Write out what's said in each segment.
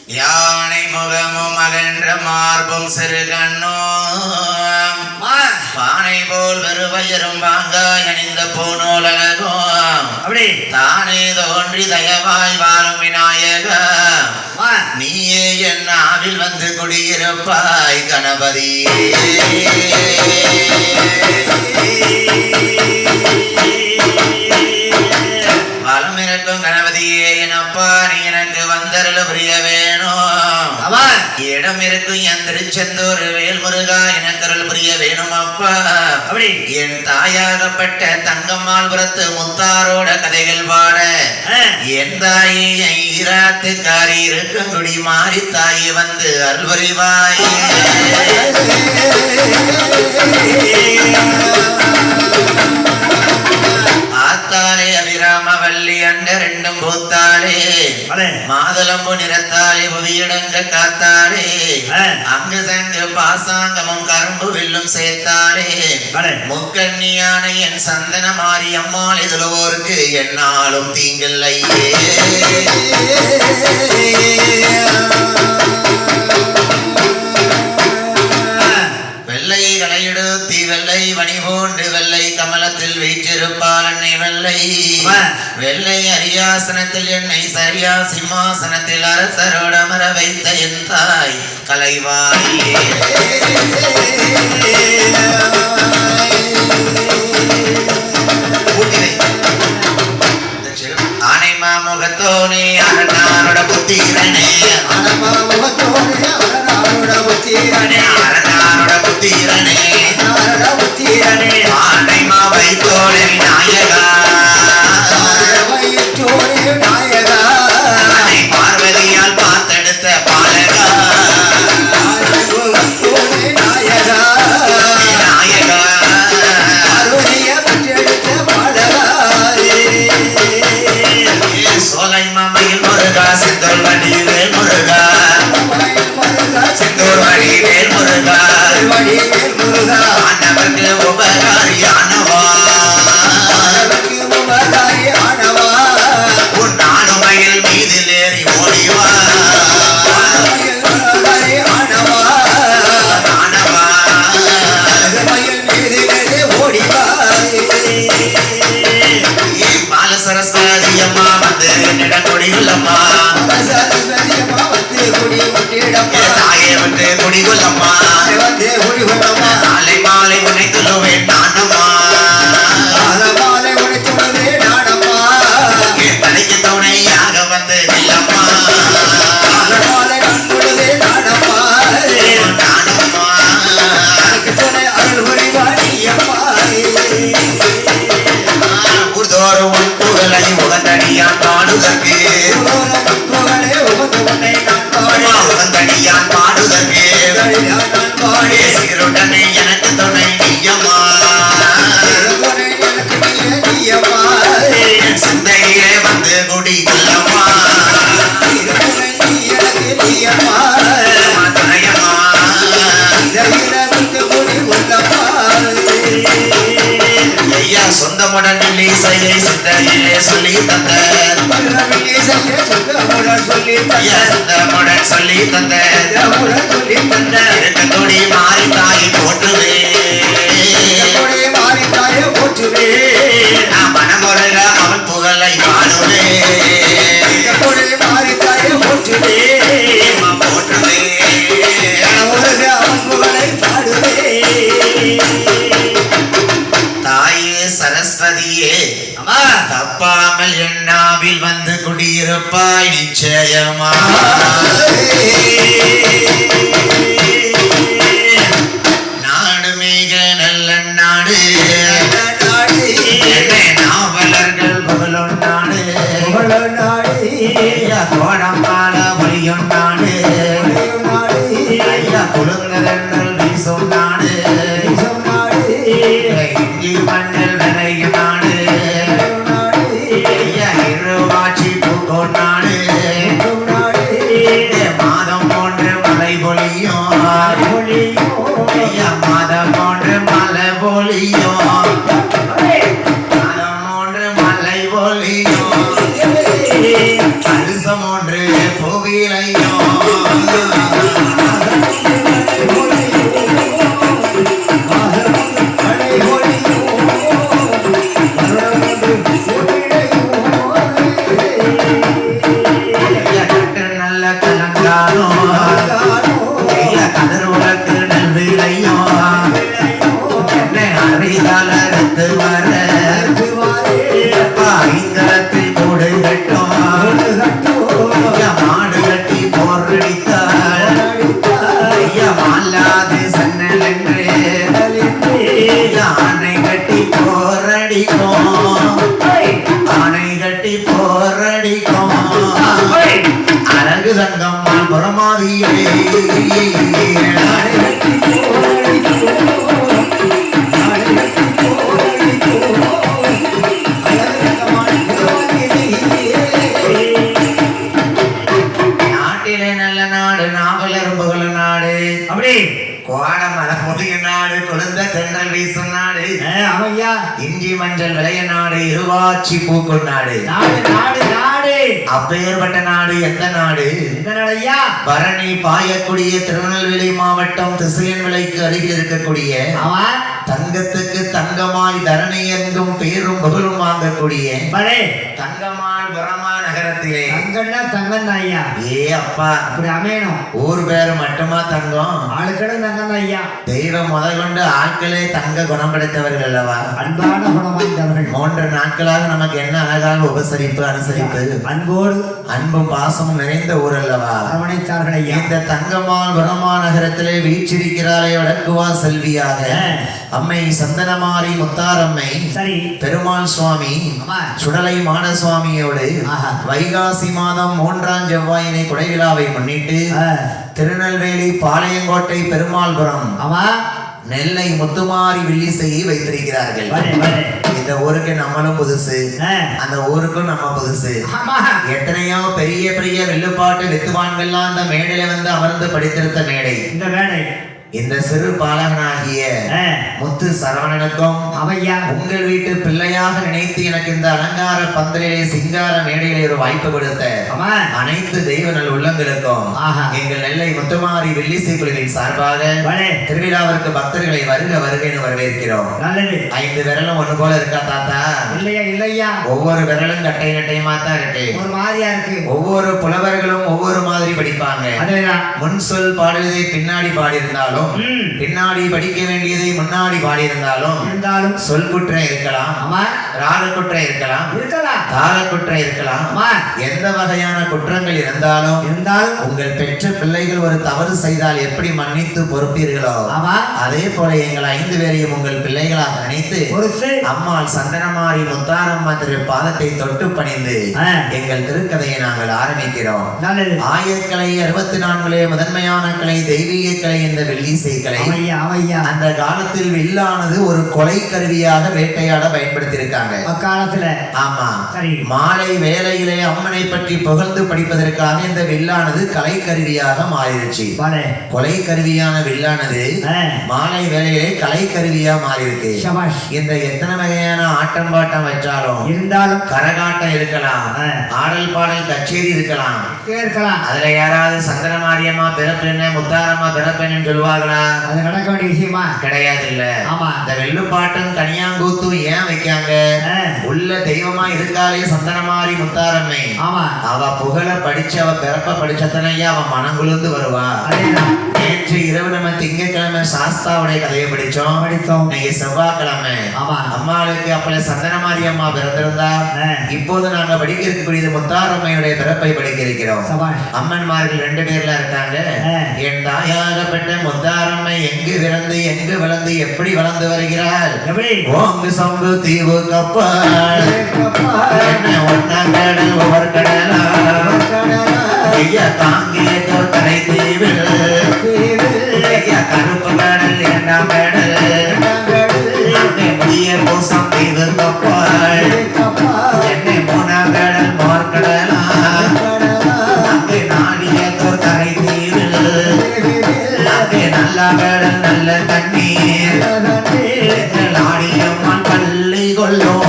யானை முகமும் அகன்ற மார்பும் சிறு கண்ணும் பானை போல் வெறுவயரும் வாங்காய் அணிந்த பூநூலகம் அப்படி தானே தோன்றி தயவாய் வாழும் விநாயகா நீயே என் நாவில் வந்து குடியிருப்பாய் கணபதி. வளம் இருக்கும் கணபதியே என் அப்பா நீ எனக்கு வந்தருள் புரிய வேணும். இடம் இருக்கும் என் திருச்செந்தூர் வேல்முருகா எனக்கு அருள் புரிய வேணும் அப்பா. அப்படி என் தாயாகப்பட்ட தங்கம்மாள்புரத்து முத்தாரோட கதைகள் பாட என் தாயை ஈராத்துக்காரி இருக்கும் குடி மாறி தாயை வந்து அருள் புரிவாய். ஆத்தாலே அபிராம வள்ளி அண்ட ரெண்டும் பூத்தாளே மாதுளம்பு நிறத்தாலே புவியடங்க காத்தாளே அங்கு தங்கு பாசாங்கமும் கரும்பு வில்லும் சேர்த்தாளே முக்கண்ணியான என் சந்தன மாறி அம்மாள் இதுலோருக்கு என்னாலும் தீங்கில்லையே. வெள்ளை கலையுடுத்தி வெள்ளை வணிபோண்டு வெள்ளை கமலத்தில் வீற்றிருப்பால் என்னை வெள்ளை வெள்ளை அரியாசனத்தில் என்னை சரியா சிம்மாசனத்தில் அரசரோட அமர வைத்த என் தாய் கலைவாயே. ஆனைமா முகத்தோனே அரணாரோட புத்திரனே அரணாரோட புத்திரனே ஆனைமா வைத்தோனே விநாயகா பார்வதியால் பார்த்தெடுத்த பாலகா விநாயகா சோலை மாமையில் முருகா செந்தூர் வடிவேல் முருகா செந்தூர் வடிவேல் முருகா ஆண்டவர்க்கு உபகாரியானவா உன் நானுமையில் மீதில் ஏறி ஓடிவா சரஸ்வதி அம்மா வந்து என்னிடம் குடிகுள்ளம்மா தாயே வந்து குடிகுள்ளம்மா நாளை மாலை உன்னை துழுவேன் நானம்மா என் தலைக்கு துணையாக வந்து நில்லம்மா உகந்தடியான் பாடுதற்கு உகந்தடியான் பாடுதற்கு சீருடனே எனக்கு துணை நீயம்மா என் சிந்தையிலே வந்து குடிக்கல்லம்மா துணையம்மா ஐயா சொந்தமுடன் இசையை சிந்தையிலே சொல்லி தந்த சொந்தமுடன் சொல்லி தந்த இருக்கத்தோடி மாறி தாயை போற்றுவே நான் மனமுருக அவன் புகழை பாடுவே போற்றுவே தாயே சரஸ்வதியே தப்பாமல் என்னாவில் வந்து குடியிருப்பாய் நிச்சயமா. நாடு மிக நல்ல நாடு நாவலர்கள் புகழும் நாடு கோடம்பால மொழியும் நாடு குழுங்கதங்கள் வீசும் நாடு இஞ்சி மண்ணல் விளையும் நாடு இருவாட்சி பூக்கோன் நாடு மாதம் போன்று மலை பொழியும் மாதம் போன்று மலை பொழியும் மாதம் போன்று மலை பொழியும் அரிசம் ஒன்று கோவிலையோ நல்ல கலங்கானோ கதிர்வுலக்கு நல்விலையோ என்னை அறிதலத்து வர ஐந்தளத்தில் கூடு கட்டும் மாடு கட்டி போரடித்தாள் மாலாது சன்னல் என்று ஆணை கட்டி போரடிக்கும் ஆணை கட்டி போரடிக்கும் அழகு தங்கம்மாள் புறமாதியே நாட்டிலே நல்ல நாடு நாவலரும்புகள் நாடு அப்படி கோட மலை பொழிய நாடு கொழுந்த தென்றல் வீசும் நாடு அவையா இஞ்சி மஞ்சள் விளைய நாடு இருவாச்சி பூக்கும் நாடு நாடு நாடு அப்பேற்பட்ட நாடு எந்த நாடு எந்த நாடையா பரணி பாயக்கூடிய திருநெல்வேலி மாவட்டம் திசையன் விலைக்கு அருகில் இருக்கக்கூடிய தங்கத்துக்கு தங்கமாய் தரணி எங்கும் பேரும் புகழும் வாங்கக்கூடிய தங்கமாள் புறமா நகரத்திலே தங்கம்னா தங்கம் ஐயா ஏ அப்பா அப்படி அமையணும் ஊர் பேரு மட்டுமா தங்கம் ஆளுக்களும் தங்கம் ஐயா தெய்வம் முதல் கொண்டு ஆட்களே தங்க குணம் படைத்தவர்கள் அல்லவா அன்பான குணம் வாய்ந்தவர்கள் 3 நாட்களாக நமக்கு என்ன அழகாக உபசரிப்பு அனுசரிப்பு அன்போடு அன்பும் பாசமும் நிறைந்த ஊர் அல்லவா அரவணைத்தார்கள் ஐயா இந்த தங்கமாள் புறமா நகரத்திலே வீச்சிருக்கிறாளே வடக்குவா செல்வியாக அம்மை சந்தனமாரி முத்தாரம்மை சரி பெருமாள் சுவாமி சுடலை மாடசுவாமியோடு வைகாசி மாதம் 3ஆம் செவ்வாயினை குடைவிழாவை முன்னிட்டு திருநெல்வேலி பாளையங்கோட்டை பெருமாள்புரம் நெல்லை முத்துமாரி வில்லிசையை வைத்திருக்கிறார்கள். இந்த ஊருக்கு நம்மளும் புதுசு, அந்த ஊருக்கும் நம்ம புதுசு. எத்தனையோ பெரிய பெரிய வில்லுப்பாட்டு வித்துவான்கள்லாம் அந்த மேடையில வந்து அமர்ந்து படித்திருந்த மேடை இந்த மேடை. இந்த சிறு பாலகனாகிய முத்து சரவணனுக்கும் உங்கள் வீட்டு பிள்ளையாக நினைத்து எனக்கு இந்த அலங்கார பந்தலிலே சிங்கார மேடையிலே ஒரு வாய்ப்பு கொடுத்த அனைத்து தெய்வ நல் உள்ளங்களுக்கும் எங்கள் நெல்லை முத்துமாரி வெள்ளிசை குழுவின் சார்பாக திருவிழாவிற்கு பக்தர்களை வருக வருகைன்னு வரவேற்கிறோம். 5 விரலும் ஒண்ணு போல இருக்கா தாத்தா? இல்லையா இல்லையா, ஒவ்வொரு விரலும் கட்டை கட்டையுமா தான் இருக்கு, ஒரு மாதிரியா இருக்கு. ஒவ்வொரு புலவர்களும் ஒவ்வொரு மாதிரி படிப்பாங்க. முன் சொல் பாடுவதை பின்னாடி பாடியிருந்தாலும் பின்னாடி படிக்க வேண்டியதை முன்னாடி பாடி இருந்தாலும் சொல் குற்றம் இருக்கலாம், ராக குற்றம் இருக்கலாம், தார குற்றம் இருக்கலாம். எந்த வகையான குற்றங்கள் இருந்தாலும் உங்கள் பெற்ற பிள்ளைகள் ஒரு தவறு செய்தால் எப்படி மன்னித்து பொறுப்பீர்களோ அதே போல எங்கள் 5 பேரையும் உங்கள் பிள்ளைகளாக நினைத்து அம்மாள் சந்தனமாரி முத்தாரம்மா திரு பாதத்தை தொட்டு பணிந்து எங்கள் திருக்கதையை நாங்கள் ஆரம்பிக்கிறோம். ஆயக்கலை 64 முதன்மையான கலை தெய்வீக கலை என்ற வெள்ளி இசைக்கலை. அந்த காலத்தில் வில்லானது ஒரு கொலை கருவியாக வேட்டையாட பயன்படுத்தி இருக்காங்க அக்காலத்துல. ஆமா, மாலை வேளையிலே அம்மனை பற்றி புகழ்ந்து படிப்பதற்காக இந்த வில்லானது கலை கருவியாக மாறிடுச்சு. கொலை கருவியான வில்லானது மாலை வேளையிலே கலை கருவியா மாறிருக்கு. இந்த எத்தனை வகையான ஆட்டம் பாட்டம் வச்சாலும் இருந்தாலும் கரகாட்டம் இருக்கலாம், ஆடல் பாடல் கச்சேரி இருக்கலாம். அதுல யாராவது சந்திரமாரியம்மா பிறப்பெண்ண முத்தாரம்மா பிறப்பெண்ணு சொல்லுவாங்க. அது நடக்க வேண்டிய விஷயமா கிடையாது. இல்ல, இந்த வெள்ளுப்பாட்டும் கனியாங்கூத்தும் ஏன் வைக்காங்க? உள்ள தெய்வமா இருக்காளே சந்தனமாரி முத்தாரம்மை, அவ புகழ படிச்சு அவ பிறப்ப படிச்சத்தனையா அவ மனங்குழுந்து வருவா. நேற்று இரவு நம்ம திங்கட்கிழமை சாஸ்தாவுடைய கதையை படிச்சோம். இன்னைக்கு செவ்வாய்க்கிழமை அம்மாளுக்கு அப்பல சந்தனமாரி அம்மா பிறந்திருந்தா. இப்போது நாங்க படிக்க இருக்கக்கூடியது முத்தாரம்மையுடைய பிறப்பை படிக்க இருக்கிறோம். அம்மன்மார்கள் 2 பேர்ல இருக்காங்க. என் தாயாகப்பட்ட முத்தாரம்மை எங்கு பிறந்து எங்கு வளர்ந்து எப்படி வளர்ந்து வருகிறாள்? ஓங்கு சம்பு தீவு கப்பல் ஒன்னங்கடல் ஒவ்வொரு கடலா தாங்கிய கரை தீவில் கருப்பு கடல் 2ஆம் கடல் புதிய பூசம் தீவு கப்பல் என்னை 3ஆம் கடல் மார்கடலா அங்கே நாடிய கரை தீவில் நல்ல கடல் நல்ல தண்ணீர் ஆடியம்மாள் பள்ளி கொள்ளும்,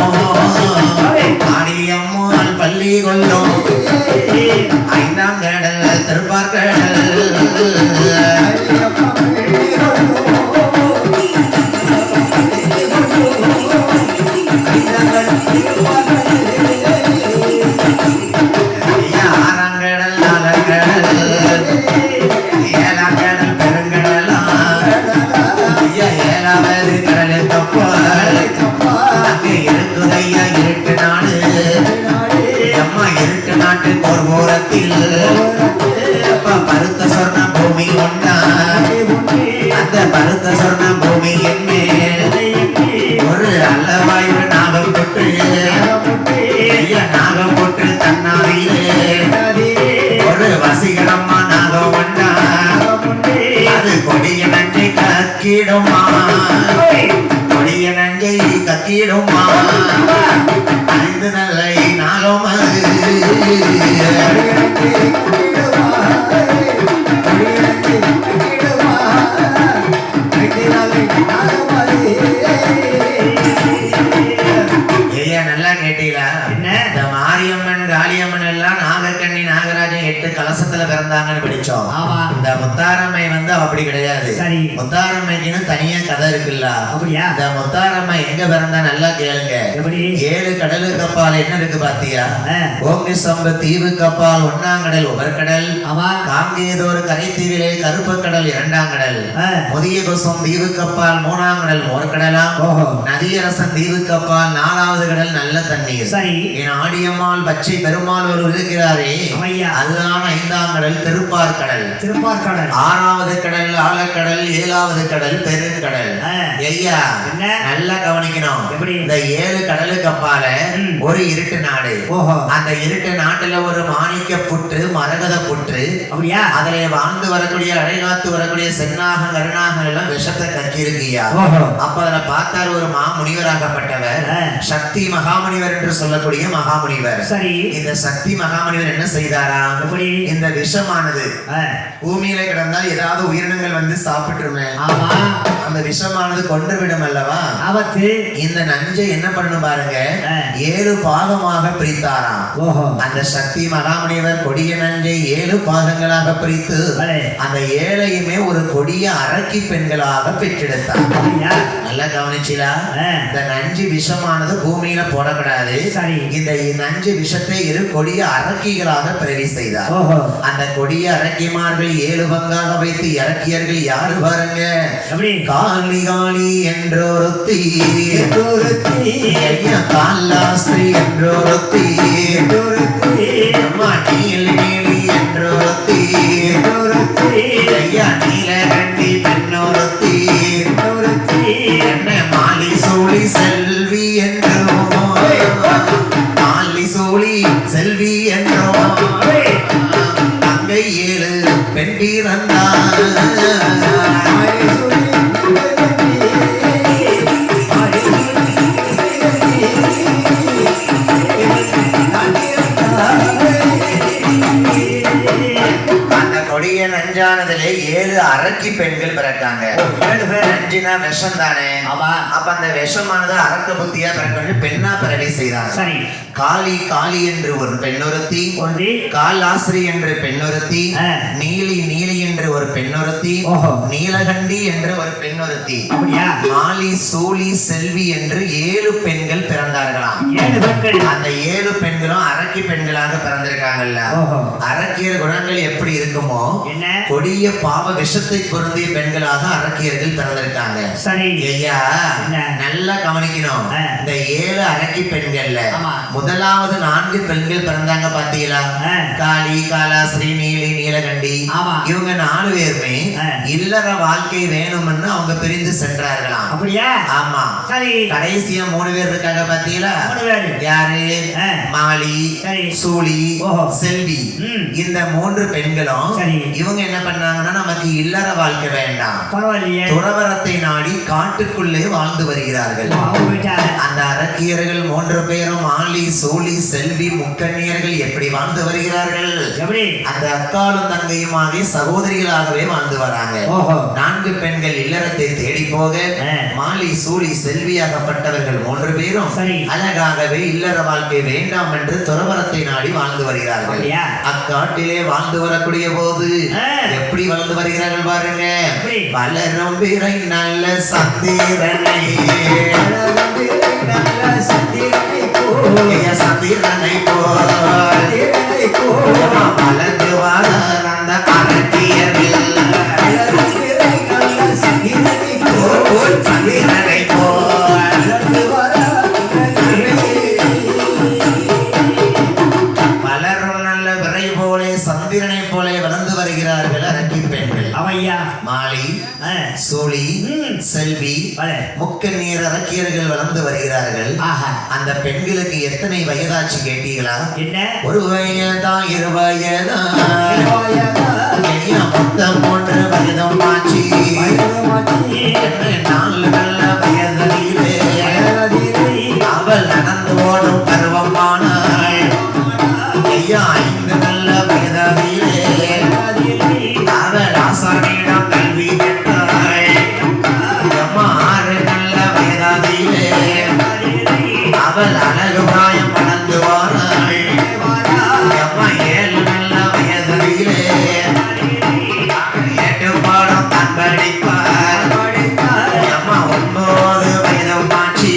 ஆடியம்மாள் பள்ளி கொள்ளும். 5ஆம் கடல் திருப்பார்கள் ஆறாங்கடல் நாலங்கடல் ஏழாங்கடல் பெருங்கடலாம் ஏழாவது கடல் கப்பல் அங்கே இருக்குதையா இருட்டு நாடு அம்மா இருட்டு நாட்டு கோர்போரத்தில் பருத்த சொர்ண பூமி உண்டா அந்த பருத்த சொர்ண பூமி மேல் ஒரு அல்லவாயு நாகம் போட்டு நாகம் போட்டு தன்னாவிலே ஒரு வசீகரம்மா நாகம் உண்டா அது கொடிய நஞ்சை கக்கிடுமா கொடிய நஞ்சை கக்கிடுமா ஐந்து நல்லை நாகம் நல்லா கேட்டீங்களா? இந்த மாரியம்மன் காளியம்மன் எல்லாம் நாகக்கண்ணி நாகராஜன் 8 கலசத்துல பிறந்தாங்கன்னு படிச்சோம். இந்த முத்தாரம்மை வந்து அப்படி கிடையாது. முத்தாரம்மைக்குன்னு தனியா கதை இருக்குல்ல. இந்த முத்தாரம்மை எங்க பிறந்தா நல்லா கேளுங்க. 7 கடலுக்கு அப்பால் என்ன இருக்கு பாத்தியா? ஓங்கி சம்பு தீவு கப்பால் 1ஆம் கடல் உபர்கடல், காங்கேதோர் கரை தீவிலே கருப்பு கடல் 2ஆம் கடல், முதிய குசம் தீவு கப்பால் 3ஆம் கடல் மோர்கடலாம், நதியரசன் தீவு கப்பால் 4வது கடல் நல்ல தண்ணீர். என் ஆடியம்மாள் பச்சை பெருமாள் ஒரு இருக்கிறாரே அதுதான் 5ஆம் கடல் திருப்பார்கடல். 6வது கடல் ஆழக்கடல், 7வது கடல் பெருங்கடல். ஐயா நல்லா கவனிக்கணும். இந்த 7 கடலுக்கு அப்பால ஒரு இருட்டு நாடு. அந்த இருட்டு நாட்டுல ஒரு மாணிக்க புற்று மரகத புற்று அதுல வாழ்ந்து வரக்கூடிய அடைகாத்து வரக்கூடிய சென்னாக கருணாக எல்லாம் விஷத்தை கக்கிருக்கியா. அப்ப அதுல பார்த்தார் ஒரு மாமுனிவராகப்பட்டவர் சக்தி மகாமுனிவர் என்று சொல்லக்கூடிய மகாமுனிவர். இந்த சக்தி மகாமுனிவர் என்ன செய்தாரா? இந்த விஷமானது பூமியில கிடந்தால் ஏதாவது உயிரினங்கள் வந்து சாப்பிட்டுருமே, அந்த விஷமானது கொண்டு விடும் அல்லவா. இந்த நஞ்சை என்ன பண்ணணும் பாருங்க, 7 பாகமாக பிரித்தாராம். அந்த சக்தி மகாமுனிவர் கொடிய நஞ்சை 7 பாகங்களாக பிரித்து அந்த 7ஐயுமே ஒரு கொடிய அரக்கி பெண்களாக பெற்றெடுத்தார். நல்லா கவனிச்சீங்களா? இந்த நஞ்சு விஷமானது பூமியில போடக்கூடாது. இந்த நஞ்சு விஷத்தை 2 கொடிய அரக்கிகளாக பிறவி செய்தார். அந்த கொடிய அரக்கிமார்கள் 7 பங்காக வைத்து இறக்கியர்கள் யாரு பாருங்க, காளி காளி என்றொருத்தி, காலாஸ்திரி என்றொருத்தி, நீலி நீலி என்றொருத்தி, நீலகண்டி பெண்ணொருத்தி, என்ன மாலி சோழி செல்வி என்றோ, மாலி சோழி செல்வி என்றோ அங்கை 7 பெண் பிறந்தார். கொடிய நஞ்சானதிலே 7 அரக்கி பெண்கள் பிறக்காங்க. நஞ்சினா விஷம் தானே. அப்ப அந்த விஷமானது அரக்க புத்தியா பிறக்கணும், பெண்ணா பிறவி செய்தாங்க. காளி காளி என்று ஒரு பெண்ணொருத்தி, காலாஸ்திரி என்று பெண்ணொருத்தி, நீலி நீலி என்று ஒரு பெண்ணொருத்தி, நீலகண்டி என்று ஒரு பெண்ணொருத்தி, மாலி சூலி செல்வி என்று 7 பெண்கள் பிறந்தார்களாம். அந்த 7 பெண்களும் அரக்கி பெண்களாக பிறந்திருக்காங்கல்ல. அரக்கியர் குணங்கள் எப்படி இருக்குமோ கொடிய பாவ விஷத்தை பொருந்திய பெண்களாக அரக்கியர்கள் பிறந்திருக்காங்க. ஐயா நல்லா கவனிக்கணும். இந்த 7 அரக்கி பெண்கள்ல முதலாவது 4 பெண்கள் பிறந்தாங்க பாத்தீங்களா? காளி காலாஸ்திரி நீலி நீலகண்டி. இவங்க 4 பேருமே இல்லற வாழ்க்கை வேணும்னு அவங்க பிரிந்து சென்றார்களாம். ஆமா. கடைசியா 3 பேர் இருக்காங்க பாத்தீங்களா? யாரு? மாலி சூளி செல்வி. இந்த 3 பெண்களும் இவங்க என்ன பண்ணாங்கன்னா நமக்கு இல்லற வாழ்க்கை வேண்டாம், துறவரத்தை நாடி காட்டுக்குள்ளே வாழ்ந்து வருகிறார்கள். அந்த அரக்கியர்கள் 3 பேரும் மாலி சூழி செல்வி முக்கண்ணியர்கள் எப்படி வாழ்ந்து வருகிறார்கள்? அந்த அக்காலு அக்காலும் தங்கையுமாக சகோதரிகளாகவே வாழ்ந்து வராங்க. ஓஹோ. 4 பெண்கள் இல்லறத்தை தேடி போக மாலி சூழி செல்வியாகப்பட்டவர்கள் 3 பேரும் சரி. அழகாகவே இல்லற வாழ்க்கை வேண்டாம் என்று துறவரத்தை நாடி வாழ்ந்து வருகிறார்கள். அப்படியா? அக்காட்டிலே வாழ்ந்து வரக்கூடிய போது எப்படி வாழ்ந்து வருகிறார்கள் பாருங்க. வளரும் பிறை நல்ல சந்திரனை சந்திரனை போல் வளர்ந்து வர அந்த அரக்கியர்கள் சந்திரனை போல் வளரும் நல்ல விரை போலே சந்திரனை போலே வளர்ந்து வருகிறார்கள் அரக்கி பெண்கள். அவையா மாலி சூழி செல்வி முக்கநீர் அரக்கியர்கள் வளர்ந்து வருகிறார்கள். அந்த பெண்களுக்கு எத்தனை வயதாச்சு கேட்டீங்களா? ஒரு வயதா 2 வயதா மொத்தம் 3 வயதும் ஆச்சு. 4 நல்ல வயதிலே அவள் நடந்து ஓடும் பருவமானாள். 5 நல்ல வயதிலே அவள் ஆசானியிடம் கல்வி பெற்றாள். 6 நல்ல வயதிலே அவள் அழகு பிராயம் வளர்ந்து வாராள். 7 நல்ல வயதிலே ஏட்டுப்பாடம் தான் படிப்பார். 9 வயதும் ஆச்சு.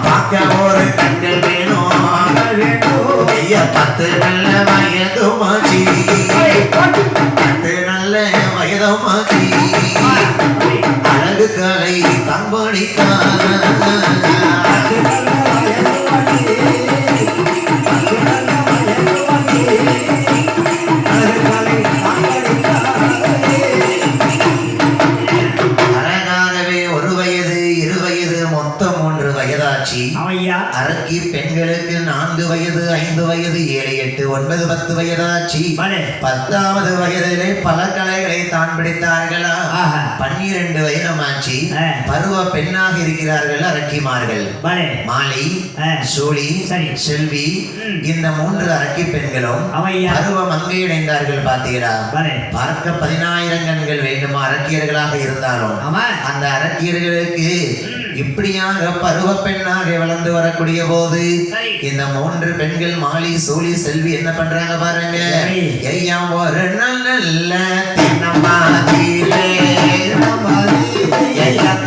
பார்க்க ஒரு கண்கள் வேணும். 10 நல்ல வயதுமாச்சி. 10 நல்ல வயதுமாச்சி. அழகு கலை தான் படித்தார். அழகாகவே 1 வயது 2 வயது மொத்தம் 3 வயதாச்சு. அரக்கி பெண்களுக்கு 4 வயது 5 வயது 7 8 9 10 வயதாச்சு. 10வது வயதிலே பல கலைகளை தான் பிடித்தார்களா. 12 வயதுமாச்சு. பருவ பெண்ணாக இருக்கிறார்கள் அரக்கிமார்கள். மாலி சூழி செல்வி இந்த 3 அரக்கி பெண்களும் பருவ மங்கையடைந்தார்கள். பார்த்தீங்களா? பார்க்க 10,000 கண்கள் வேண்டுமா அரக்கியர்களாக இருந்தாலும் அந்த அரக்கியர்களுக்கு இப்படியாக பருவ பெண்ணாக வளர்ந்து வரக்கூடிய போது இந்த 3 பெண்கள் மாலி சூழி செல்வி என்ன பண்றாங்க பாருங்க. ஐயா ஒரு நல்ல தினமாதிலே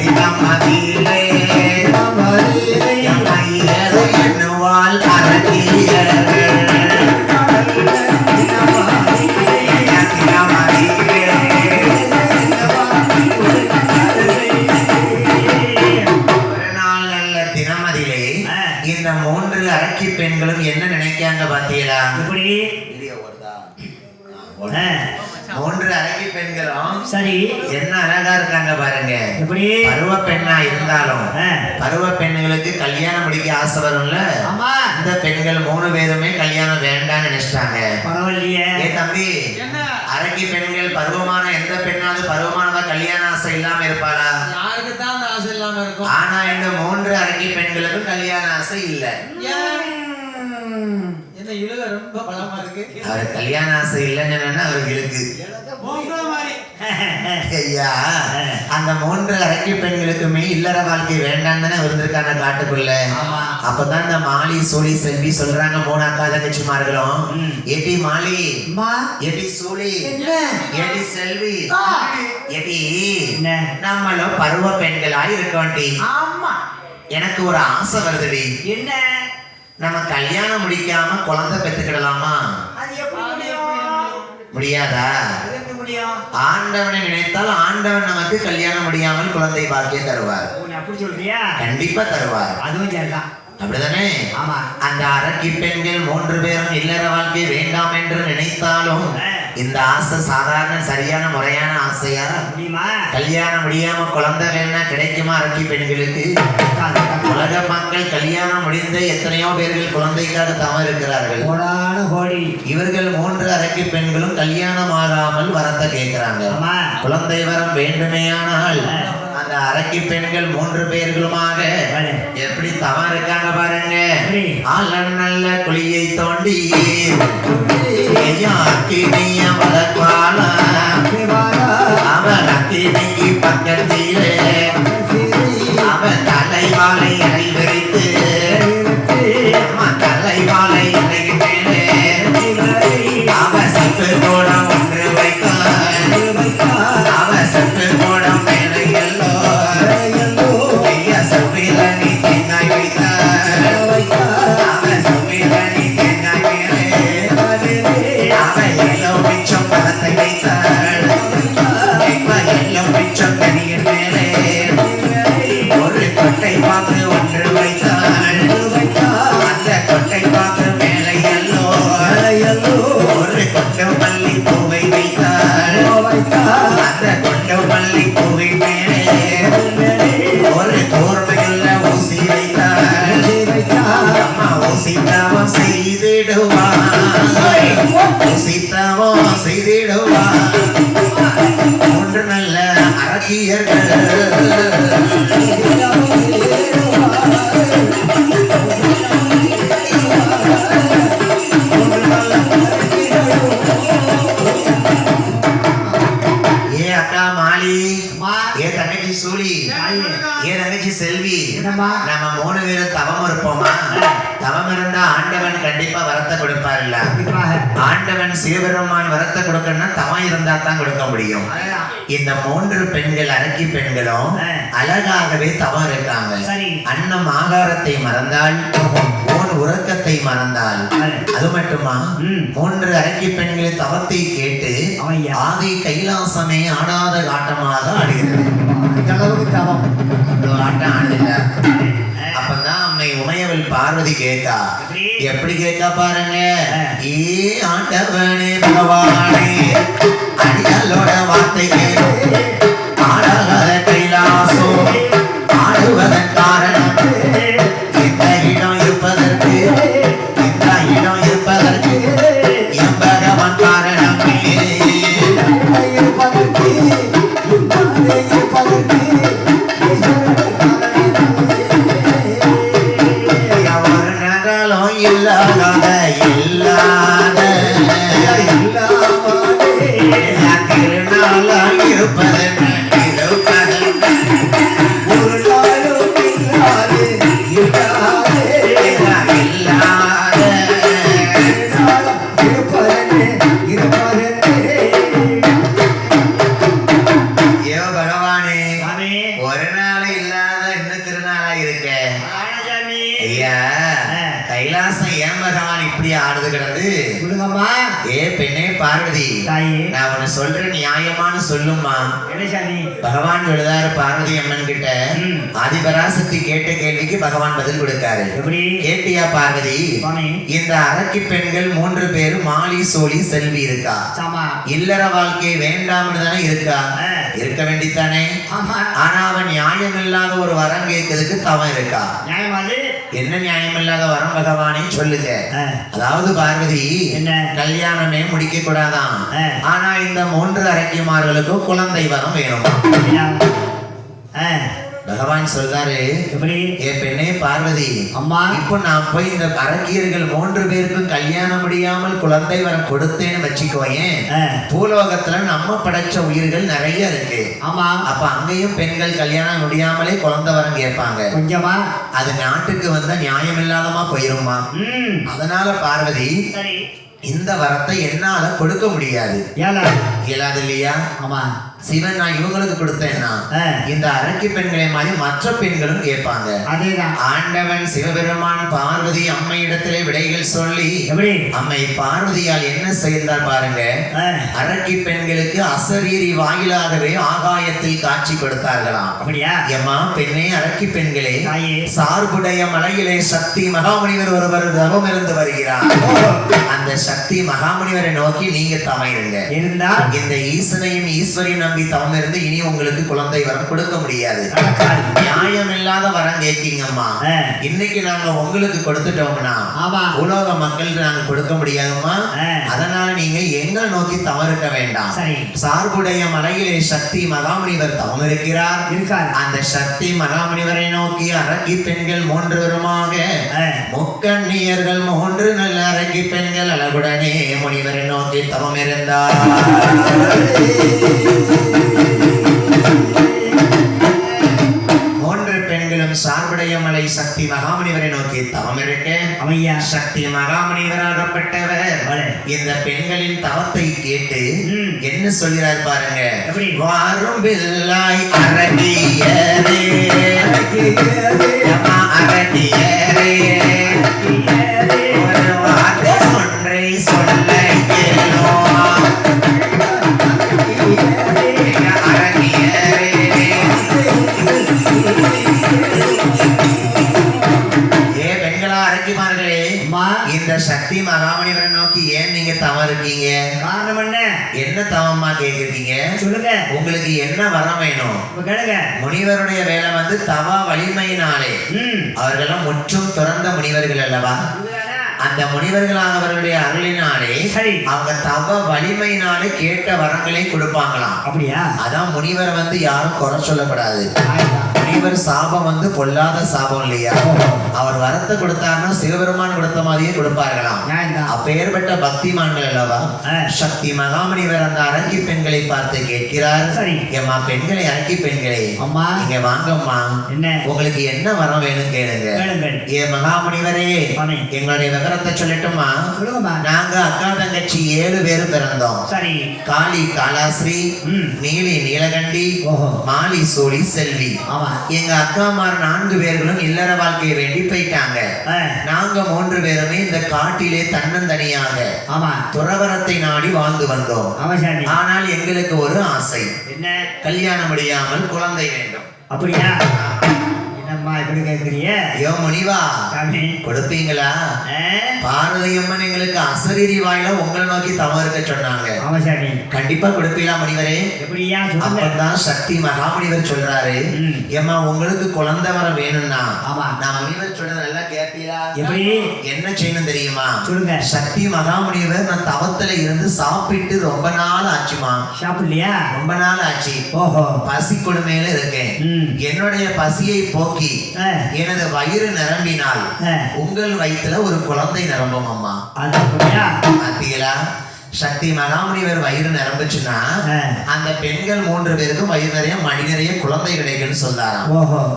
தினமாதிலே என்னுவாள் அரக்கியர்கள். இந்த 3 அரக்கி பெண்களும் என்ன நினைக்காங்க பாத்தீங்களா? 3 அரக்கி பெண்களும் சரி என்ன அழகா இருக்காங்க பாருங்க. பருவ பெண்ணா இருந்தாலும் பருவ பெண்களுக்கு கல்யாணம் முடிக்க ஆசை வரும்ல. இந்த பெண்கள் 3 பேருமே கல்யாணம் வேண்டாம்னு நினைச்சிட்டாங்க. பரவாயில்லையே தம்பி. அரக்கி பெண்கள் பருவமான எந்த பெண்ணாவது பருவமானவா கல்யாண ஆசை இல்லாம இருப்பாளா? யாருக்கு தான் ஆசை இல்லாம இருக்கும். ஆனா இந்த 3 அரக்கி பெண்களுக்கும் கல்யாண ஆசை இல்ல. என்ன இழுக ரொம்ப பலமா இருக்கு. அவர் கல்யாண ஆசை இல்லைன்னு அவருக்கு இருக்கு. ஐயா அந்த 3 அரக்கி பெண்களுக்குமே இல்லற வாழ்க்கை வேண்டாம் தானே இருந்திருக்காங்க காட்டுக்குள்ள. அப்பதான் இந்த மாலி சூழி செல்வி சொல்றாங்க 3 அக்கா தங்கச்சிமார்களும். ஏடி மாலி ஏடி சூழி ஏடி செல்வி ஏடி நம்மளும் பருவ பெண்களாய் இருக்கோண்டி. எனக்கு ஒரு ஆசை வருதுடி. என்ன? நம்ம கல்யாணம் முடிக்காம குழந்தை பெற்றுக்கிடலாமா? முடியாதா? ஆண்டவனை நினைத்தால் ஆண்டவன் நமக்கு கல்யாணம் முடியாமல் குழந்தை பாக்கியம் தருவார். கண்டிப்பா தருவார். அப்படிதானே? அந்த அரக்கி பெண்கள் 3 பேரும் இல்லற வாழ்க்கை வேண்டாம் என்று நினைத்தாலும் இந்த ஆசை சாதாரண சரியான முறையான ஆசையா? கல்யாணம் முடியாம குழந்தை வேணா கிடைக்குமா அரக்கி பெண்களுக்கு? உலக மக்கள் கல்யாணம் முடிந்த எத்தனையோ பேர்கள் குழந்தைக்காக தவறு இருக்கிறார்கள். இவர்கள் 3 அரக்கி பெண்களும் கல்யாணம் ஆகாமல் வரத்தை கேட்கிறாங்க. குழந்தை வரம் வேண்டுமேயானால் அந்த அந்த அரக்கி பெண்கள் 3 பேர்களுமாக எப்படி தவம் இருக்காங்க பாருங்க. ஆலன் நல்ல குழியை தோண்டி அக்கினிய வளர்ப்பால அவன் அக்கினிக்கு பக்கத்திலே அவன் தலைவாலை இலை விரித்து தலைவாலை இலைக்கு மேலே அவன் சத்து கோடம் ஒன்று வைத்தான். அவன் சத்து கோடம் மேலே எல்லோ சப்பில நீ தேங்காய் வைத்தான். அவன் சப்பில நீ தேங்காய் மேலே அவன் எல்லோ பிச்சம் பழத்தை வைத்தான். எல்லோ பிச்சம் கனியின் மேலே ஒரு கொட்டை பாத்து ஒன்று வைத்தான். அந்த கொட்டை பாத்து மேலே எல்லோ ஒரு கொட்டை மல்லி பூவை வைத்தாள். அந்த கொட்டை மல்லி பூவை மேலே ஒரு கோர்மையுள்ள ஊசி வைத்தாள். அம்மா ஊசித்தவம் செய்திடுவான். ஊசித்தவம் செய்திடுவான். 3 நல்ல அரக்கியர்கள் சூழி ஏன் தங்கச்சி செல்வி நம்ம 3 பேரும் தவம் இருப்போமா? தவம் இருந்தா ஆண்டவன் கண்டிப்பா வரத்தை கொடுப்பாருல்ல. ஆண்டவன் சிவபெருமான் வரத்தை கொடுக்கணும்னா தவம் இருந்தா தான் கொடுக்க முடியும். இந்த 3 பெண்கள் அரக்கி பெண்களும் அழகாகவே தவம் இருக்காங்க. அன்னம் ஆகாரத்தை மறந்தால் உறக்கத்தை மறந்தால் அது மட்டுமா 3 அரக்கி பெண்களின் தவத்தை கேட்டு ஆதி கைலாசமே ஆடாத ஆட்டமாக ஆடுகிறது. ஆட்டம் ஆடுல அப்பதான் அம்மை உமையவள் பார்வதி கேட்கா. எப்படி கேட்கா பாருங்க. ஏ ஆண்டவனே பகவானே அடியாளோட வார்த்தை கேட்டு ஆடாத கைலாசம் ஆடுவதன் காரணம் இந்த இடம் இருப்பதற்கு என் பகவான் காரணமே. ஒரு நகலும் இல்லாத திருநாளாக இருப்பதற்கு கைலாசம் ஏன் பகவான் இப்படி ஆடுது கிடந்து? ஏ பெண்ணே பார்வதி, நான் உன்னை சொல்ற நியாயமான சொல்லுமா. பகவான் சொல்லுதாரு பார்வதி அம்மன் கிட்ட. ஆதிபராசக்தி கேட்ட கேள்விக்கு பகவான் பதில் கொடுக்காரு. கேட்டியா பார்வதி? இந்த அரக்கி பெண்கள் 3 பேரும் மாலி சோழி செல்வி இருக்கா. இல்லற வாழ்க்கை வேண்டாம்னு தானே இருக்கா. இருக்க வேண்டித்தானே. ஆனா அவன் நியாயம் இல்லாத ஒரு வரம் கேட்கறதுக்கு தவம் இருக்கா. என்ன நியாயம் இல்லாத வரம் பகவானே சொல்லுங்க. அதாவது பார்வதி கல்யாணமே முடிக்க கூடாதான். ஆனா இந்த 3 அரக்கிமார்களுக்கும் குழந்தை வரம் வேணும். பகவான் சொல்றாரு. ஏ பெண்ணே பார்வதி, அம்மா இப்போ நான் போய் இந்த அரக்கியர்கள் 3 பேருக்கும் கல்யாணம் முடியாமல் குழந்தை வரம் கொடுத்தேன்னு வச்சுக்கோயேன். பூலோகத்துல நம்ம படைச்ச உயிர்கள் நிறைய இருக்கு. ஆமா, அப்ப அங்கேயும் பெண்கள் கல்யாணம் முடியாமலே குழந்தை வரம் கேட்பாங்க. கொஞ்சமா அது நாட்டுக்கு வந்தா நியாயம் இல்லாதமா போயிருமா. அதனால பார்வதி இந்த வரத்தை என்னால கொடுக்க முடியாது. இயலாது இல்லையா? ஆமா. சிவன் நான் இவங்களுக்கு கொடுத்தேன்னா இந்த அரக்கி பெண்களை மாதிரி மற்ற பெண்களும் கேட்பாங்க. ஆண்டவன் சிவபெருமான் பார்வதி அம்மை இடத்திலே விடைகள் சொல்லி அம்மை பார்வதியால் என்ன செய்தார் பாருங்க. அரக்கி பெண்களுக்கு அசரீரி வாயிலாகவே ஆகாயத்தில் காட்சி கொடுத்தார்களாம். எம்மா பெண்ணே அரக்கி பெண்களே, சார்புடைய மலையிலே சக்தி மகாமுனிவர் ஒருவர் தவம் இருந்து வருகிறார். அந்த சக்தி மகாமுனிவரை நோக்கி நீங்க தமையிருங்க. இந்த ஈசனையும் ஈஸ்வரியும் நம்பி தவம் இருந்து இனி உங்களுக்கு குழந்தை வரம் கொடுக்க முடியாது. நடக்காது. நியாயம் இல்லாத வரம் கேட்கீங்கம்மா. இன்னைக்கு நாங்க உங்களுக்கு கொடுத்துட்டோம்னா உலோக மக்களுக்கு நாங்க கொடுக்க முடியாதும்மா. அதனால நீங்க எங்க நோக்கி தவறுக்க வேண்டாம். சார்புடைய மலையிலே சக்தி மகாமுனிவர் தவம் இருக்கிறார். அந்த சக்தி மகாமுனிவரை நோக்கி அரக்கி பெண்கள் 3 பேருமாக முக்கண்ணியர்கள் 3 நல்ல அரக்கி பெண்கள் அழகுடனே முனிவரை நோக்கி தவம் இருந்தார். சார்புடைய மலை சக்தி மகாமுனிவரை நோக்கி தவம் இருக்க சக்தி மகாமுனிவராகப்பட்டவர் இந்த பெண்களின் தவத்தை கேட்டு என்ன சொல்கிறார் பாருங்க. வாரும் பிள்ளாய் அரடியரே அரடியரே ஒரு வார்த்தை ஒன்றை சொல்ல இந்த சக்தி மகாமுனிவரை நோக்கி ஏன் நீங்க தவம் இருக்கீங்க? காரணம் என்ன? என்ன தவமா கேக்குறீங்க? சொல்லுங்க. உங்களுக்கு என்ன வரம் வேணும்? முனிவருடைய வேலை வந்து தவ வலிமையினாலே அவர்களும் முற்றும் துறந்த முனிவர்கள் அல்லவா. அந்த முனிவர்களாக அவர்களுடைய அருளினாலே அவங்க தவ வலிமையினாலே கேட்ட வரங்களை கொடுப்பாங்களாம். அப்படியா? அதான் முனிவர் வந்து யாரும் குறை சொல்லக்கூடாது. முனிவர் சாபம் வந்து பொல்லாத சாபம் இல்லையா. அவர் வரத்தை கொடுத்தாருன்னா சிவபெருமான் கொடுத்த மாதிரியே கொடுப்பார்களாம். அப்பேற்பட்ட பக்திமான்கள் அல்லவா. சக்தி மகாமுனிவர் அந்த அரக்கி பெண்களை பார்த்து கேட்கிறார். ஏமா பெண்களை அரக்கி பெண்களே அம்மா இங்க வாங்கம்மா. உங்களுக்கு என்ன வரம் வேணும் கேளுங்க. ஏ மகாமுனிவரே எங்களுடைய விவரத்தை சொல்லட்டுமா? நாங்க அக்கா தங்கச்சி 7 பேரும் பிறந்தோம். காளி காலாஸ்ரீ, நீலி நீலகண்டி, மாலி சோழி செல்வி. எங்க அக்காமார் 4 பேர்களும் இல்லற வாழ்க்கையை வேண்டி போயிட்டாங்க. நாங்க 3 பேருமே இந்த காட்டிலே தன்னந்தனியாக துறவரத்தை நாடி வாழ்ந்து வந்தோம். ஆனால் எங்களுக்கு ஒரு ஆசை. என்ன? கல்யாணம் முடியாமல் குழந்தை வேண்டும். அப்படியா? இப்படி கேக்குறீங்க? ஐயோ முனிவா கொடுப்பீங்களா? பார்வதியம்மன் எங்களுக்கு அசரீரி வாயில உங்களை நோக்கி தவம் இருக்க சொன்னாங்க. கண்டிப்பா கொடுப்பீங்களா முனிவரே? அப்பதான் சக்தி மகாமுனிவர் சொல்றாரு. ஏமா உங்களுக்கு குழந்தை வர வேணும்னா நான் முனிவர் சொல்றது நல்லா கேட்பீங்களா? எப்படி என்ன செய்யணும் தெரியுமா? சொல்லுங்க. சக்தி மகாமுனிவர் நான் தவத்துல இருந்து சாப்பிட்டு ரொம்ப நாள் ஆச்சுமா. சாப்பிடலையா? ரொம்ப நாள் ஆச்சு. பசி கொடுமையில இருக்கேன். என்னுடைய பசியை போக்கி எனது வயிறு நிரம்பினால் உங்கள் வயிற்றுல ஒரு குழந்தை நிரம்பும் அம்மா. பாத்தீங்களா? சக்தி மகாமுனிவர் வயிறு நிரம்புச்சுன்னா அந்த பெண்கள் 3 பேருக்கும் வயிறு நிறைய மணி நிறைய குழந்தை கிடைக்குன்னு சொல்லாராம்.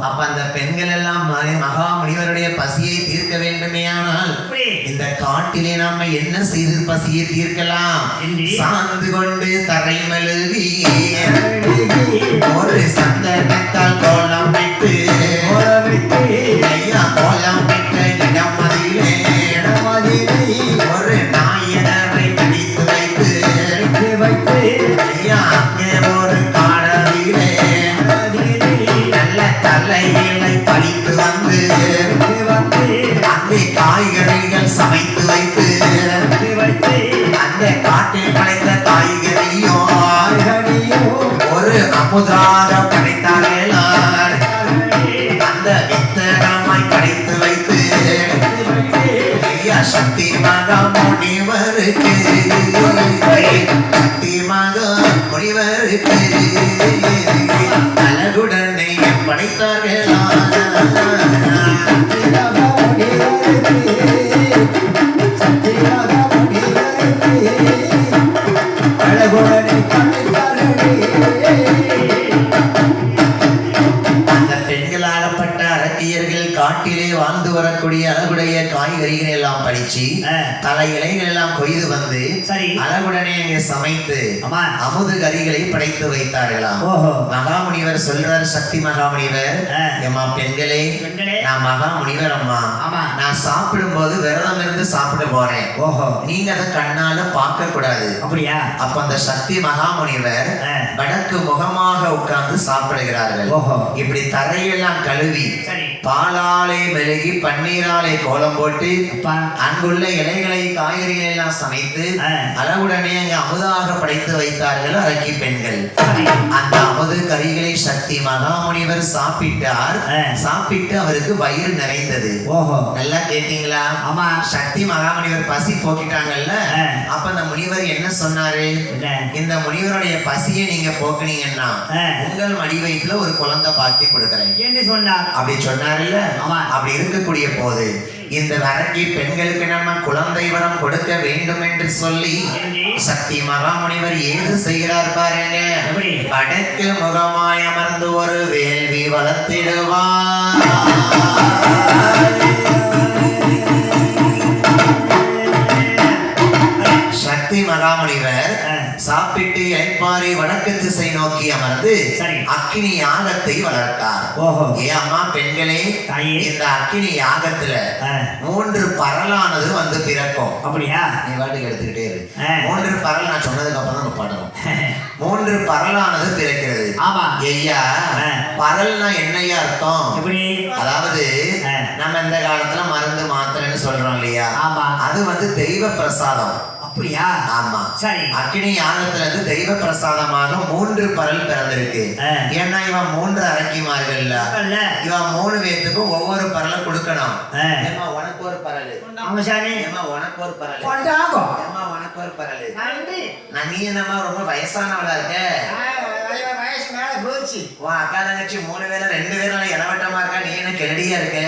அப்ப அந்த பெண்கள் எல்லாம் மகாமுனிவருடைய பசியை தீர்க்க வேண்டுமே. ஆனால் இந்த காட்டிலே நாம என்ன செய்து பசியை தீர்க்கலாம்? சார்ந்து கொண்டு தரை மழுவி ஒரு சந்தனத்தால் கோலம் விட்டு ஐயா கோலம் விட்ட இடமதிலே ஒரு நாயனரை பிடித்து வைத்து ஐயா அங்கே ஒரு காடலிலே நல்ல தலையிலை பறித்து வந்து அங்கே காய்கறிகள் சமைத்து வைத்து அந்த காட்டில் படைத்த காய்கறியும் ஒரு அமுதாக படைத்தார்கள். அந்த வித்தகமாய் படைத்து வைத்து சக்தி மகாமுனிவருக்கு சக்தி மகாமுனிவருக்கு அழகுடனே படைத்தார்கள். காட்டிலே வாழ்ந்து வரக்கூடிய அழகுடைய காய்கறிகள் எல்லாம் பறிச்சு தலை இலைகள் எல்லாம் கொய்து வந்து அழகுடனே சமைத்து அமுது கறிகளை படைத்து வைத்தார்களாம். மகாமுனிவர் சொல்றார். சக்தி மகாமுனிவர் எம்மா பெண்களே நான் மகாமுனிவர் அம்மா நான் சாப்பிடும் போது விரதம் இருந்து சாப்பிட போறேன். நீங்க அதை கண்ணால பார்க்க கூடாது. அப்படியா? அப்ப அந்த சக்தி மகாமுனிவர் வடக்கு முகமாக உட்கார்ந்து சாப்பிடுகிறார்கள். இப்படி தரையெல்லாம் கழுவி பாலாலே மெழுகி பன்னீராலே கோலம் போட்டு அப்பா அங்குள்ள இலைகளை காய்கறிகளை எல்லாம் சமைத்து அளவுடனே அங்கு அமுதாக படைத்து வைத்தார்கள் அரக்கி பெண்கள். அந்த அமுது கறிகளை சக்தி மகாமுனிவர் சாப்பிட்டார். சாப்பிட்டு அவருக்கு வயிறு நிறைந்தது. ஓஹோ நல்லா கேட்டீங்களா? ஆமா சக்தி மகாமுனிவர் பசி போக்கிட்டாங்கல்ல. அப்ப அந்த முனிவர் என்ன சொன்னாரு? இந்த முனிவருடைய பசியை நீங்க போக்குனீங்கன்னா உங்கள் மடி வயிற்றுல ஒரு குழந்தை பாக்கி கொடுக்கிறேன் என்ன சொன்னார்? அப்படி சொன்னாருல்ல. ஆமா. அப்படி இருக்கக்கூடிய போது இந்த அரக்கி பெண்களுக்கு நம்ம குழந்தை வரம் கொடுக்க வேண்டும் என்று சொல்லி சக்தி மகாமுனிவர் ஏது செய்கிறார் பாருங்க. வடக்கு முகமாய் அமர்ந்து ஒரு வேள்வி வளர்த்திடுவார். சக்தி மகாமுனிவர் சாப்பிட்டு ஐப்பாறை வடக்கு திசை நோக்கி அமர்ந்து அக்கினி யாகத்தை வளர்த்தார். ஏ அம்மா பெண்களே, இந்த அக்கினி யாகத்துல 3 பரலானது வந்து பிறக்கும். அப்படியா? நீ வாட்டுக்கு எடுத்துக்கிட்டே இரு. 3 பரல் நான் சொன்னதுக்கு அப்புறம் தான் பாடணும். 3 பரலானது பிறக்கிறது. ஆமா ஐயா, பரல்னா என்னையா அர்த்தம்? எப்படி? அதாவது நம்ம இந்த காலத்துல மருந்து மாத்திரைன்னு சொல்றோம் இல்லையா? அது வந்து தெய்வ பிரசாதம். அப்படியா? ஆமா சரி. அக்கினி யாகத்துல இருந்து தெய்வ பிரசாதமாக 3 பரல் பிறந்திருக்கு. ஏன்னா இவன் 3 அரக்கிமார்கள், இவன் 3 பேத்துக்கும் ஒவ்வொரு பரலை கொடுக்கணும். உனக்கு ஒரு பரல், உனக்கு ஒரு பரல், உனக்கு ஒரு பரல். நான் நீ என்னமா ரொம்ப வயசானவளா இருக்க? உன் அக்கா தங்கச்சி 3 பேரும் 2 பேரும் இளவட்டமா இருக்கா, நீ என்ன கெரடியா இருக்க?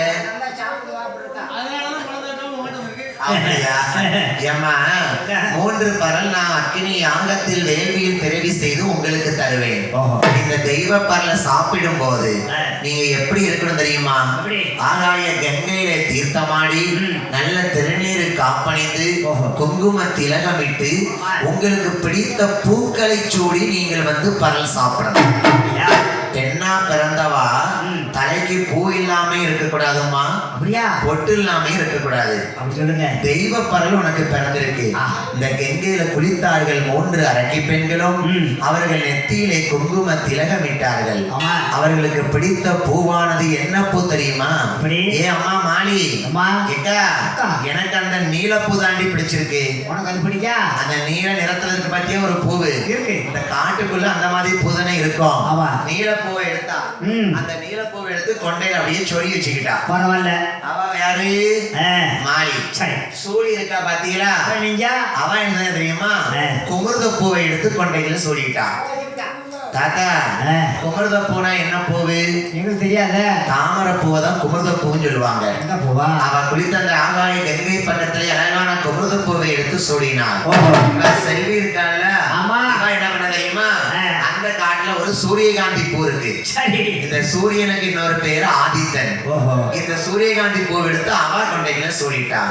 ஏம்மா 3 பரல் நான் அக்கினி யாகத்தில் வேள்வியில் பிறவி செய்து உங்களுக்கு தருவேன். இந்த தெய்வ பரலை சாப்பிடும் போது நீங்க எப்படி இருக்கணும் தெரியுமா? ஆகாய கங்கையில தீர்த்தமாடி நல்ல திருநீரு காப்பணிந்து குங்கும திலகமிட்டு உங்களுக்கு பிடித்த பூக்களை சூடி நீங்கள் வந்து பரல் சாப்பிடணும். பெண்ணா பிறந்தவா தலைக்கு பூ இல்லாம இருக்க கூடாதுமா, பொட்டு இல்லாம இருக்க கூடாது. தெய்வ பரல் உனக்கு பிறந்திருக்கு. இந்த கங்கையில குளித்தார்கள் 3 அரக்கி பெண்களும். அவர்கள் நெத்தியிலே குங்கும திலகமிட்டார்கள். அவர்களுக்கு பிடித்த பூவானது என்ன பூ தெரியுமா? ஏ அம்மா மாலி, எனக்கு அந்த நீலப்பூ தாண்டி பிடிச்சிருக்கு. உனக்கு அது பிடிக்கா? அந்த நீல நிறத்துல இருக்கு பத்தியா ஒரு பூவு இருக்கு. இந்த காட்டுக்குள்ள அந்த மாதிரி பூதனை இருக்கும். நீலப்பூவை எடுத்தா அந்த நீலப்பூவை எடுத்து கொண்டையில அப்படியே சொல்லி வச்சுக்கிட்டா. பரவாயில்ல. அவ யாரு? மாலி. சூழி இருக்கா பாத்தீங்களா? அவ என்ன தெரியுமா? குமுர்த பூவை எடுத்து கொண்டையில சொல்லிக்கிட்டா. தாத்தா, குமர்த பூனா என்ன பூவு? எங்களுக்கு தெரியாத. தாமரை பூவை தான் குமர்த பூன்னு சொல்லுவாங்க. அவ குளித்த அந்த ஆகாய கங்கை பக்கத்துல அழகான குமர்த பூவை எடுத்து சூடினாள். செல்வி இருக்கால, என்ன பண்ண தெரியுமா? அந்த காட்டுல ஒரு சூரியகாந்தி பூ இருக்கு. இந்த சூரியனுக்கு இன்னொரு பேரு ஆதித்தன். இந்த சூரியகாந்தி பூ எடுத்து அவ கொண்டைகளை சூடிட்டா.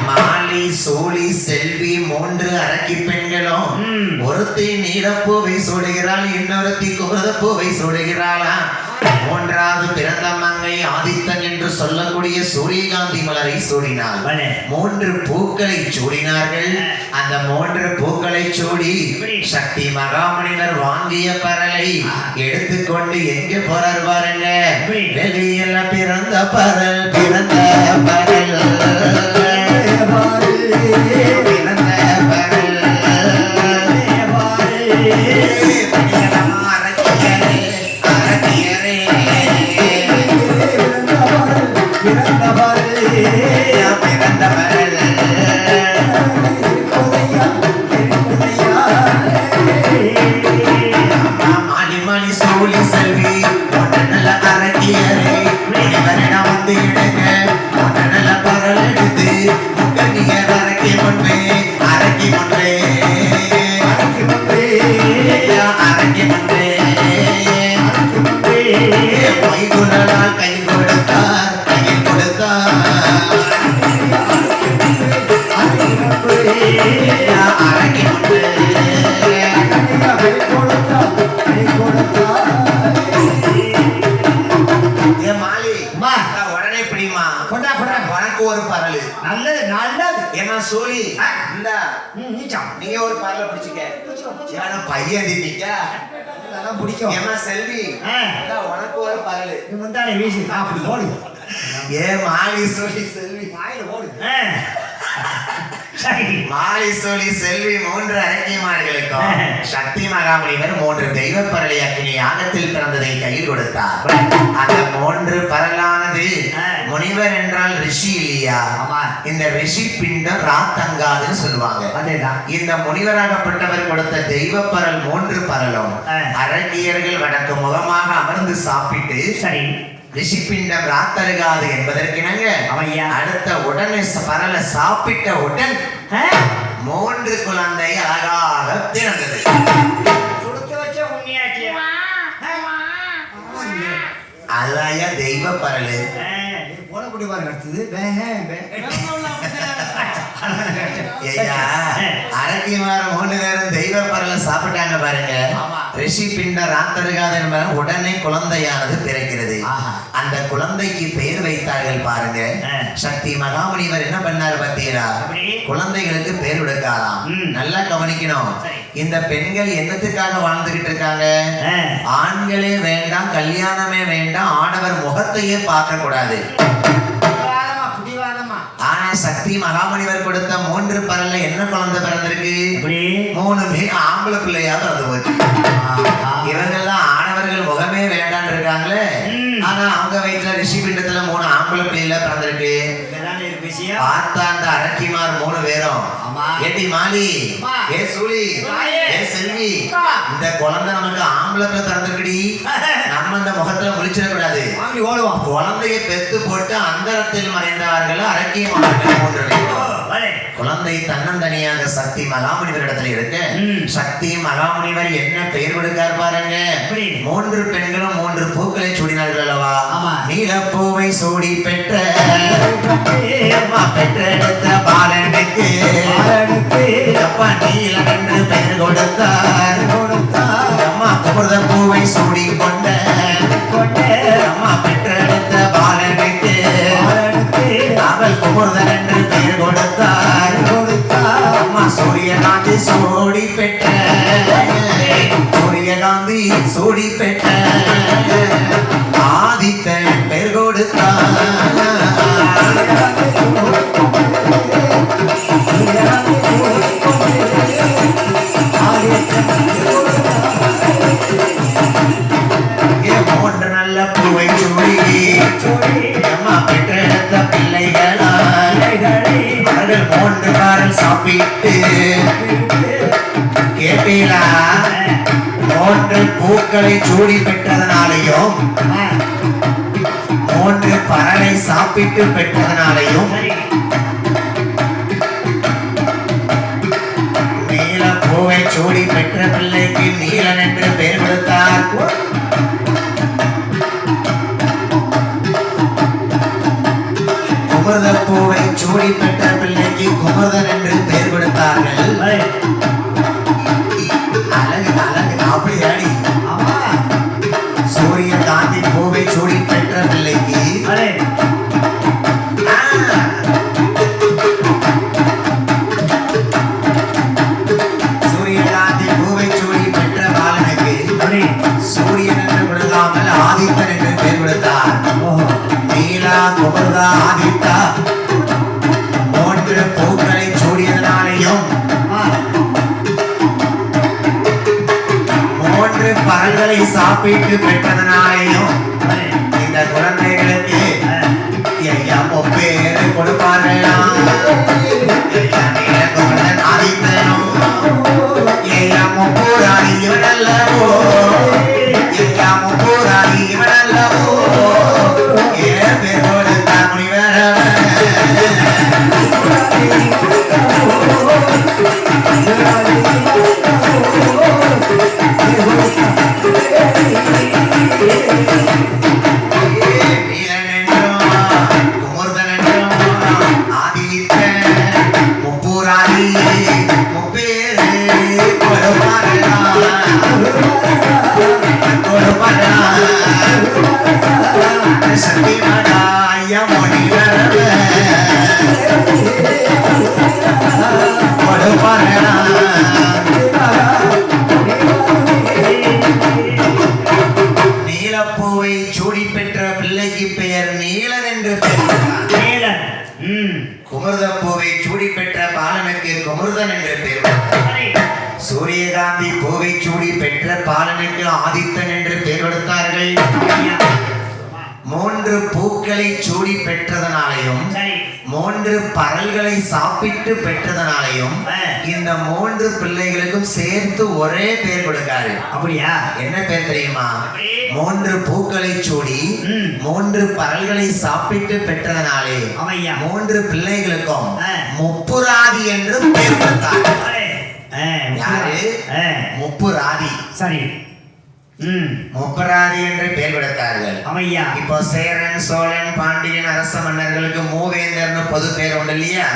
மாலி, சூழி, செல்வி 3 அரக்கி பெண்களும் ஒருத்தி நீலப்பூவை சூடுகிறாள், இன்னொருத்தி குமரத பூவை சூடுகிறாளா. 3வது பிறந்த மங்கை ஆதித்தன் என்று சொல்லக்கூடிய சூரியகாந்தி மலரை சூடினாள். 3 பூக்களை சூடினார்கள். அந்த 3 பூக்களை சூடி சக்தி மகாமுனிவர் வாங்கிய பரலை எடுத்துக்கொண்டு எங்கே போறார் பாருங்க. வெளியில பிறந்த பரல், பிறந்த பரல், பிறந்த பரல். மாலி சூழி செல்வி நல்ல அரக்கியரே முனிவரிடம் வந்து இடுங்க. நல்ல பரல் எடுத்து முக்கணியர் அரக்கி முன்பே, அரக்கி முன்பே, அரக்கி முன்பே. பொய்குணலால் கை கொடுத்தார், கையில் கொடுத்தார். அரக்கி முன்பே உடனே பிடிமா. உனக்கு ஒரு பரல். நல்லது நல்லது. ஏமா சோழி, இந்த நீங்க ஒரு பரல பிடிச்சிக்க. பையன் திட்டிக்க பிடிக்கும். ஏமா செல்வி, உனக்கு ஒரு பரல். முந்தானே வீசி அப்படி ஓடி ஏ மாலி சொல்லி செல்வி வாயில ஓடு சரி மாலி சொல்லி செல்வி 3 அரக்கிமார்களுக்கும் சக்தி மகாமுனிவர் 3 தெய்வ பரலை அக்கினி யாகத்தில் பிறந்ததை கையில் கொடுத்தார். அந்த 3 பரலானது முனிவர் என்றால் ரிஷி இல்லையா? ஆமா. இந்த ரிஷி பிண்டம் ராத்தங்காதுன்னு சொல்லுவாங்க. அதேதான். இந்த முனிவராகப்பட்டவர் கொடுத்த தெய்வ பரல் 3 பரலும் அரக்கியர்கள் வடக்கு முகமாக அமர்ந்து சாப்பிட்டு சரி ரிஷிப்பிண்டம் ராத்தருகாது என்பதற்கிணங்க அவையா. அடுத்த உடனே பரல சாப்பிட்ட உடன் 3 குழந்தை அழகாக பிறந்தது. கொடுத்து வச்ச உண்மையாச்சியா அதாயா தெய்வ பரலு. போடக்கூடிய பாருங்க அடுத்தது ஐயா அரக்கிமார 3 பேரும் தெய்வ பரல சாப்பிட்டாங்க பாருங்க. ஆமா. ரிஷி பிண்ட ராத்தருகாது என்பது உடனே குழந்தையானது பிறக்கிறது. ஆஹா. அந்த குழந்தைக்கு பெயர் வைத்தார்கள் பாருங்க. சக்தி மகாமுனிவர் என்ன பண்ணாரு பார்த்தீங்களா? எப்படி? குழந்தைகளுக்கு பேர் விடுக்காராம். நல்லா கவனிக்கணும். சரி. இந்த பெண்கள் என்னத்துக்காக வாழ்ந்துகிட்டு இருக்காங்க? ஆண்களே வேண்டாம், கல்யாணமே வேண்டாம், ஆடவர் முகத்தையே பார்க்க கூடாது. ஆனா சக்தி மகாமுனிவர் கொடுத்த 3 பரல்ல என்ன குழந்தை பிறந்திருக்கு? 3மே ஆம்பளை பிள்ளையா பிறந்து போச்சு. இவங்கெல்லாம் ஆடவர்கள் முகமே வேண்டான்னு இருக்காங்களே. ஆனா அவங்க வயிற்றுல ரிஷி பிண்டத்துல 3 ஆம்பளை பிள்ளைல பிறந்திருக்கு. பார்த்தா அந்த அரக்கிமார் 3 பேரும் ஏடி மாலி, ஏ சூலி, ஏ செல்வி, இந்த குழந்தை நமக்கு ஆம்பளை பிள்ளை பிறந்திருக்குடி, நம்ம அந்த முகத்துல முழிச்சிட கூடாது, குழந்தையை பெத்து போட்டு அந்தரத்தில் மறைந்தார்கள் அரக்கிமார்கள் 3 பேரும். குழந்தை தன்னந்தனியாக சக்தி மகாமுனிவர் இடத்துல இருக்கு. சக்தி மகாமுனிவர் என்ன பெயர் கொடுக்கார் பாருங்க. 3 பெண்களும் 3 பூக்களை சூடினார்கள் அல்லவா? நீலப்பூவை சூடி பெற்ற பெற்றெடுத்த பாலனுக்கு அப்பா நீலம் என்று பெயர் கொடுத்தார். அம்மா குமுத பூவை சூடி கொண்ட அம்மா பெற்றெடுத்த பாலனுக்கு அவள் குமுதன் என்று பெயர் கொடுத்தார். அம்மா சூரியகாந்தி சூடி பெற்ற சூரியகாந்தி சூடி பெற்ற ஆதித்தன் பெயர் கொடுத்தார். மூன்று நல்ல பூவை சூடி அம்மா பெற்றெடுத்த பிள்ளைகளால் அவர்கள் 3 காரல் சாப்பிட்டு கேட்டீங்களா? 3 பூக்களை சூடி பெற்றதனாலையும் 3 பரலை சாப்பிட்டு பெற்றதனாலையும் நீல பூவை சூடி பெற்ற பிள்ளைக்கு நீலன் என்று பெயர் கொடுத்தார். குமர்த பூவை சூடி பெற்ற பிள்ளைக்கு குமர்தன் என்று பெயர் கொடுத்தார்கள். அழகு அழகு அப்படி அடி. சூரியகாந்தி பூவை சூடி பெற்ற பிள்ளைக்கு சூரியகாந்தி பூவை சூடி பெற்ற பாலனுக்கு சூரியன் என்று விடுகாமல் ஆதித்தன் என்று பெயர் கொடுத்தார். நீலா குமர்தா ஆதித்தா 3 பூக்களை சூடியதனாலையும் 3 பரல்களை சாப்பிட்டு பெற்றதனாலையும் இந்த குழந்தைகளுக்கு ஐயா பேரு கொடுப்பார்களா? ஐயா நீலகுமரன் ஆதித்தனும் ஐயா முப்பூராணி இவனல்லவோ, ஐயா முப்பூராணி இவனல்லவோ, ஏன் பேர் கொடுத்தார் முனிவரவன்? நீலப்பூவை சூடி பெற்ற பிள்ளைக்கு பெயர் நீலன் முப்புராந்தி பூவை சூடி பெற்ற பாலனுக்கு ஆதித்தன் என்று பெயர் கொடுத்தார்கள். ஐயா. 3 பூக்களை சூடி பெற்றதனாலையும் சரி. 3 பரல்களை சாப்பிட்டு பெற்றதனாலையும் இந்த 3 பிள்ளைகளுக்கும் சேர்த்து ஒரே பேர் கொடுக்காரு. அப்படியா? என்ன பேர் தெரியுமா? எப்படி? 3 பூக்களை சூடி 3 பரல்களை சாப்பிட்டு பெற்றதனாலே ஆமையா. 3 பிள்ளைகளுக்கும் முப்புராதி என்று பெயர் கொடுத்தார். யாரு? முப்புராதி. சரி. முப்பராதி என்று பெயர் கொடுத்தார்கள். ஆமையா. இப்போ சேரன், சோழன், பாண்டியன் அரச மன்னர்களுக்கு மூவேந்தர்னு பொது பேர் உண்டு இல்லையா?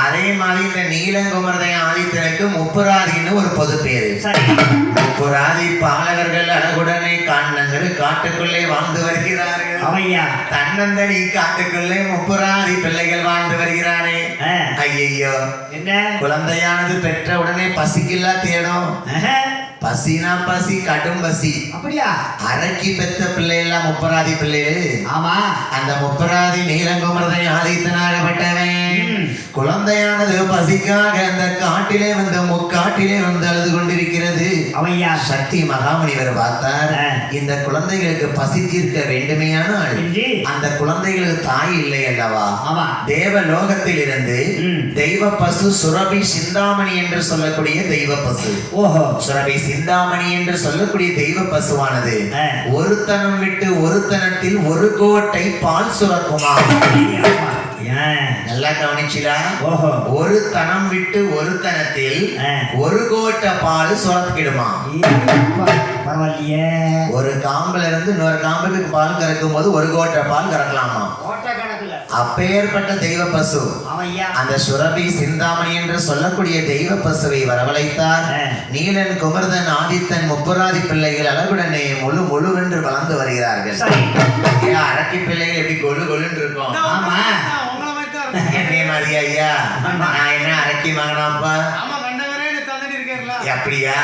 அதே மாதிரி இந்த நீலங்குமரதை ஆதித்தனுக்கு முப்புராதின்னு ஒரு பொது பேரு. சரி. முப்புராதி பாலகர்கள் அழகுடனே காண்டங்கள் காட்டுக்குள்ளே வாழ்ந்து வருகிறார்கள். ஆமையா. தன்னந்தனி காட்டுக்குள்ளே முப்புராதி பிள்ளைகள் வாழ்ந்து வருகிறானே. ஐயோ, என்ன? குழந்தையானது பெற்ற உடனே பசிக்கில்லா தேடும். பசினா பசி, கடும் பசி. அப்படியா? அரக்கி பெத்த பிள்ளை எல்லாம் முப்பராதி பிள்ளைகள். ஆமா. அந்த முப்பராதி நீலங்குமரதை ஆதித்தனாகப்பட்டவன் குழந்தையானது பசிக்காக அந்த காட்டிலே வந்து முக்காட்டிலே வந்து அழுது கொண்டிருக்கிறது. அவையா. சக்தி மகாமுனிவர் பார்த்தார், இந்த குழந்தைகளுக்கு பசி தீர்க்க வேண்டுமையானால் அந்த குழந்தைகளுக்கு தாய் இல்லை அல்லவா? தேவ லோகத்தில் இருந்து தெய்வ பசு சுரபி சிந்தாமணி என்று சொல்லக்கூடிய தெய்வ பசு. ஓஹோ. சுரபி சிந்தாமணி என்று சொல்லக்கூடிய தெய்வ பசுவானது ஒரு தனம் விட்டு ஒரு தனத்தில் ஒரு கோட்டை பால் சுரக்குமா. நல்லா கவனிச்சீங்களா? ஒரு தனம் விட்டு ஒரு தனத்தில் ஒரு கோட்டை பால் சுரக்கிடுமா. ஒரு காம்புல இருந்து இன்னொரு காம்புக்கு பால் கறக்கும் போது ஒரு கோட்டை பால் கறக்கலாமா? அப்பேற்பட்ட தெய்வ பசு அந்த சுரபி சிந்தாமணி என்று சொல்லக்கூடிய தெய்வ பசுவை வரவழைத்தார். நீலன், குமர்தன், ஆதித்தன் முப்புராதி பிள்ளைகள் அழகுடனே முழு முழுவென்று வளர்ந்து வருகிறார்கள். அரக்கி பிள்ளைகள் எப்படி கொழு கொழுன்னு இருக்கும். என்ன மாதிரி ஐயா, நான் என்ன அரக்கி மகனாப்பா? அப்படியா?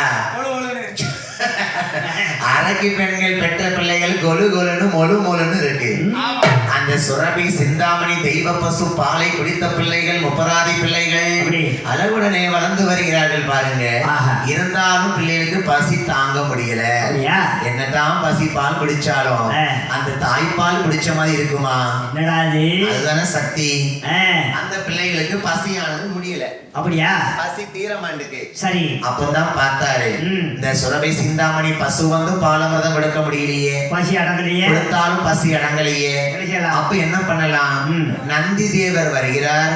அரக்கி பெண்கள் பெற்ற பிள்ளைகள் கொலு கொலுன்னு மொழு மொழுன்னு இருக்கு. அந்த சுரபி சிந்தாமணி தெய்வ பசு பாலை குடித்த பிள்ளைகள் முப்பராதி பிள்ளைகள் அழகுடனே வளர்ந்து வருகிறார்கள் பாருங்க. இருந்தாலும் பிள்ளைகளுக்கு பசி தாங்க முடியல. என்னதான் பசி பால் குடிச்சாலும் அந்த தாய்ப்பால் குடிச்ச மாதிரி இருக்குமா? அதுதானே சக்தி. அந்த பிள்ளைகளுக்கு பசியானது முடியல. அப்படியா? பசி தீர மாட்டுக்கு. சரி. அப்பதான் பார்த்தாரு, இந்த சுரபி சிந்தாமணி பசு வந்து பாலமிர்தம் கொடுக்க முடியலையே, பசி அடங்கலையே, கொடுத்தாலும் பசி அடங்கலையே. அப்ப என்ன பண்ணலாம்? நந்தி தேவர் வருகிறார்.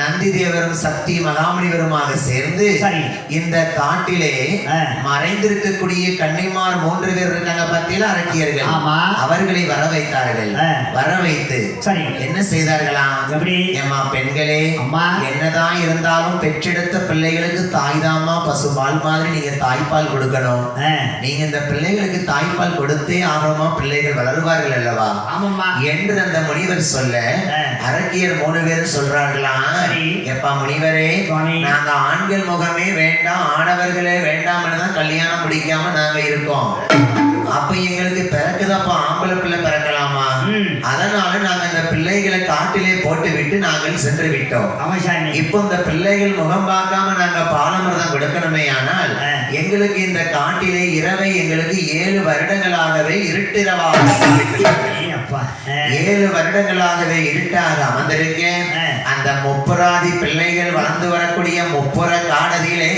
நந்தி தேவரும் சக்தி மகாமுனிவருமாக சேர்ந்து இந்த காட்டிலே மறைந்திருக்கக்கூடிய கன்னிமார் 3 பேர் இருக்காங்க பத்தியில அரக்கியர்கள். அவர்களை வர வைத்தார்கள். வர வைத்து என்ன செய்தார்களாம்? ஏமா பெண்களே, என்னதான் இருந்தாலும் பெற்றெடுத்த பிள்ளைகளுக்கு தாய்தாமா பசுபால் மாதிரி நீங்க தாய்ப்பால் கொடுக்கணும். நீங்க இந்த பிள்ளைகளுக்கு தாய்ப்பால் கொடுத்தே ஆகணுமா, பிள்ளைகள் வளருவார்கள் அல்லவா என்று அந்த முனிவர் சொல்ல அரக்கியர் 3 பேரும் சொல்றார்களாம், எப்பா முனிவரே, நாங்க ஆண்கள் முகமே வேண்டாம், ஆடவர்களே வேண்டாம்னு தான் கல்யாணம் முடிக்காம நாங்க இருக்கோம். அப்ப எங்களுக்கு பிறக்குதப்பா ஆம்பளை பிள்ளை பிறக்கலாமா? அதனால நாங்க இந்த பிள்ளைகளை காட்டிலே போட்டு விட்டு நாங்கள் சென்று விட்டோம். இப்போ இந்த பிள்ளைகள் முகம் பார்க்காம நாங்க பாலமிர்தம் கொடுக்கணுமே, ஆனால் எங்களுக்கு இந்த காட்டிலே இரவை எங்களுக்கு 7 வருடங்களாகவே இருட்டிரவாக 7 வருடங்களாகவே இருட்டாக அமர்ந்திருக்கேன். அந்த முப்புராதி பிள்ளைகள் வளர்ந்து வரக்கூடிய முப்புற காடதியிலே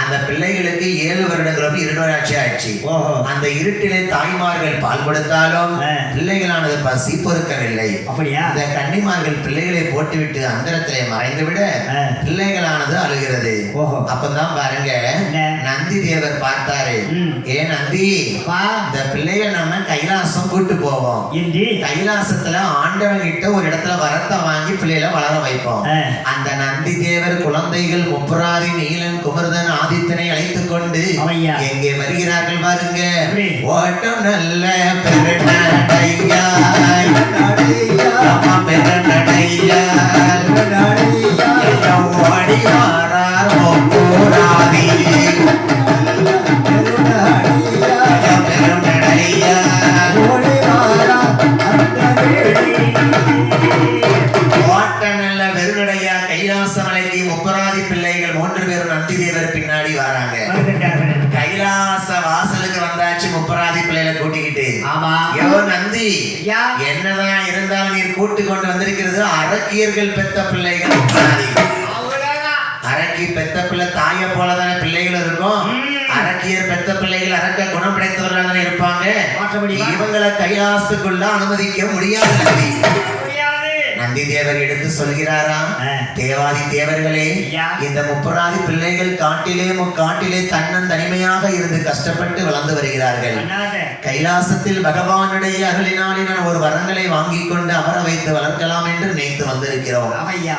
அந்த பிள்ளைகளுக்கு 7 வருடங்களும் இருளாட்சி ஆச்சு. அந்த இருட்டிலே தாய்மார்கள் பால் கொடுத்தாலும் பிள்ளைகளானது பசி பொறுக்கவில்லை. அந்த கன்னிமார்கள் பிள்ளைகளை போட்டுவிட்டு அந்தரத்திலே மறைந்து விட பிள்ளைகளானது அழுகிறது. அப்பதான் பாருங்க, நந்தி தேவர் பார்த்தாரு, ஏ நந்தி, இந்த பிள்ளைகள் நம்ம கைலாசம் கூட்டு போவோம். கைலாசத்துல ஆண்டவன் கிட்ட ஒரு இடத்துல வரத்தை வாங்கி பிள்ளைகளை வளர வைப்போம். அந்த நந்தி தேவர் குழந்தைகள் முப்புராதி நீலன், குமர்தன், ஆதித்தனை அழைத்துக் கொண்டு எங்கே வருகிறார்கள் பாருங்க. ஓட்டம் நல்ல பெருநடையா, பெருநடையா ஓடி வாரார் முப்புராதி பெருநடையா. ஓட்டநல்ல வெறுநடையா கைலாச மலைக்கு முப்பராதி பிள்ளைகள் 3 பேரும் நந்தி தேவர் பின்னாடி வராங்க. யோ நந்தி, ஐயா. என்னதான் இருந்தாலும் நீர் கூட்டு கொண்டு வந்திருக்கிறது அரக்கியர்கள் பெத்த பிள்ளைகள். அவ்வளவுதான். அரக்கி பெத்த பிள்ளை தாய போலதான பிள்ளைகள் இருக்கும். அரக்கியர் பெத்த பிள்ளைகள் அரக்க குணம் படைத்தவர்கள் தானே இருப்பாங்க. இவங்களை கைலாசத்துக்குள்ள அனுமதிக்க முடியாது நந்தி. முடியாது. நந்தி தேவர் எடுத்து சொல்கிறாராம், தேவாதி தேவர்களே, இந்த முப்பராதி பிள்ளைகள் காட்டிலே தன்னன் தனிமையாக இருந்து கஷ்டப்பட்டு வளர்ந்து வருகிறார்கள். கைலாசத்தில் பகவானுடைய அருளினாலே நான் ஒரு வரங்களை வாங்கி கொண்டு அமர வைத்து வளர்க்கலாம் என்று நினைத்து வந்திருக்கிறோம்.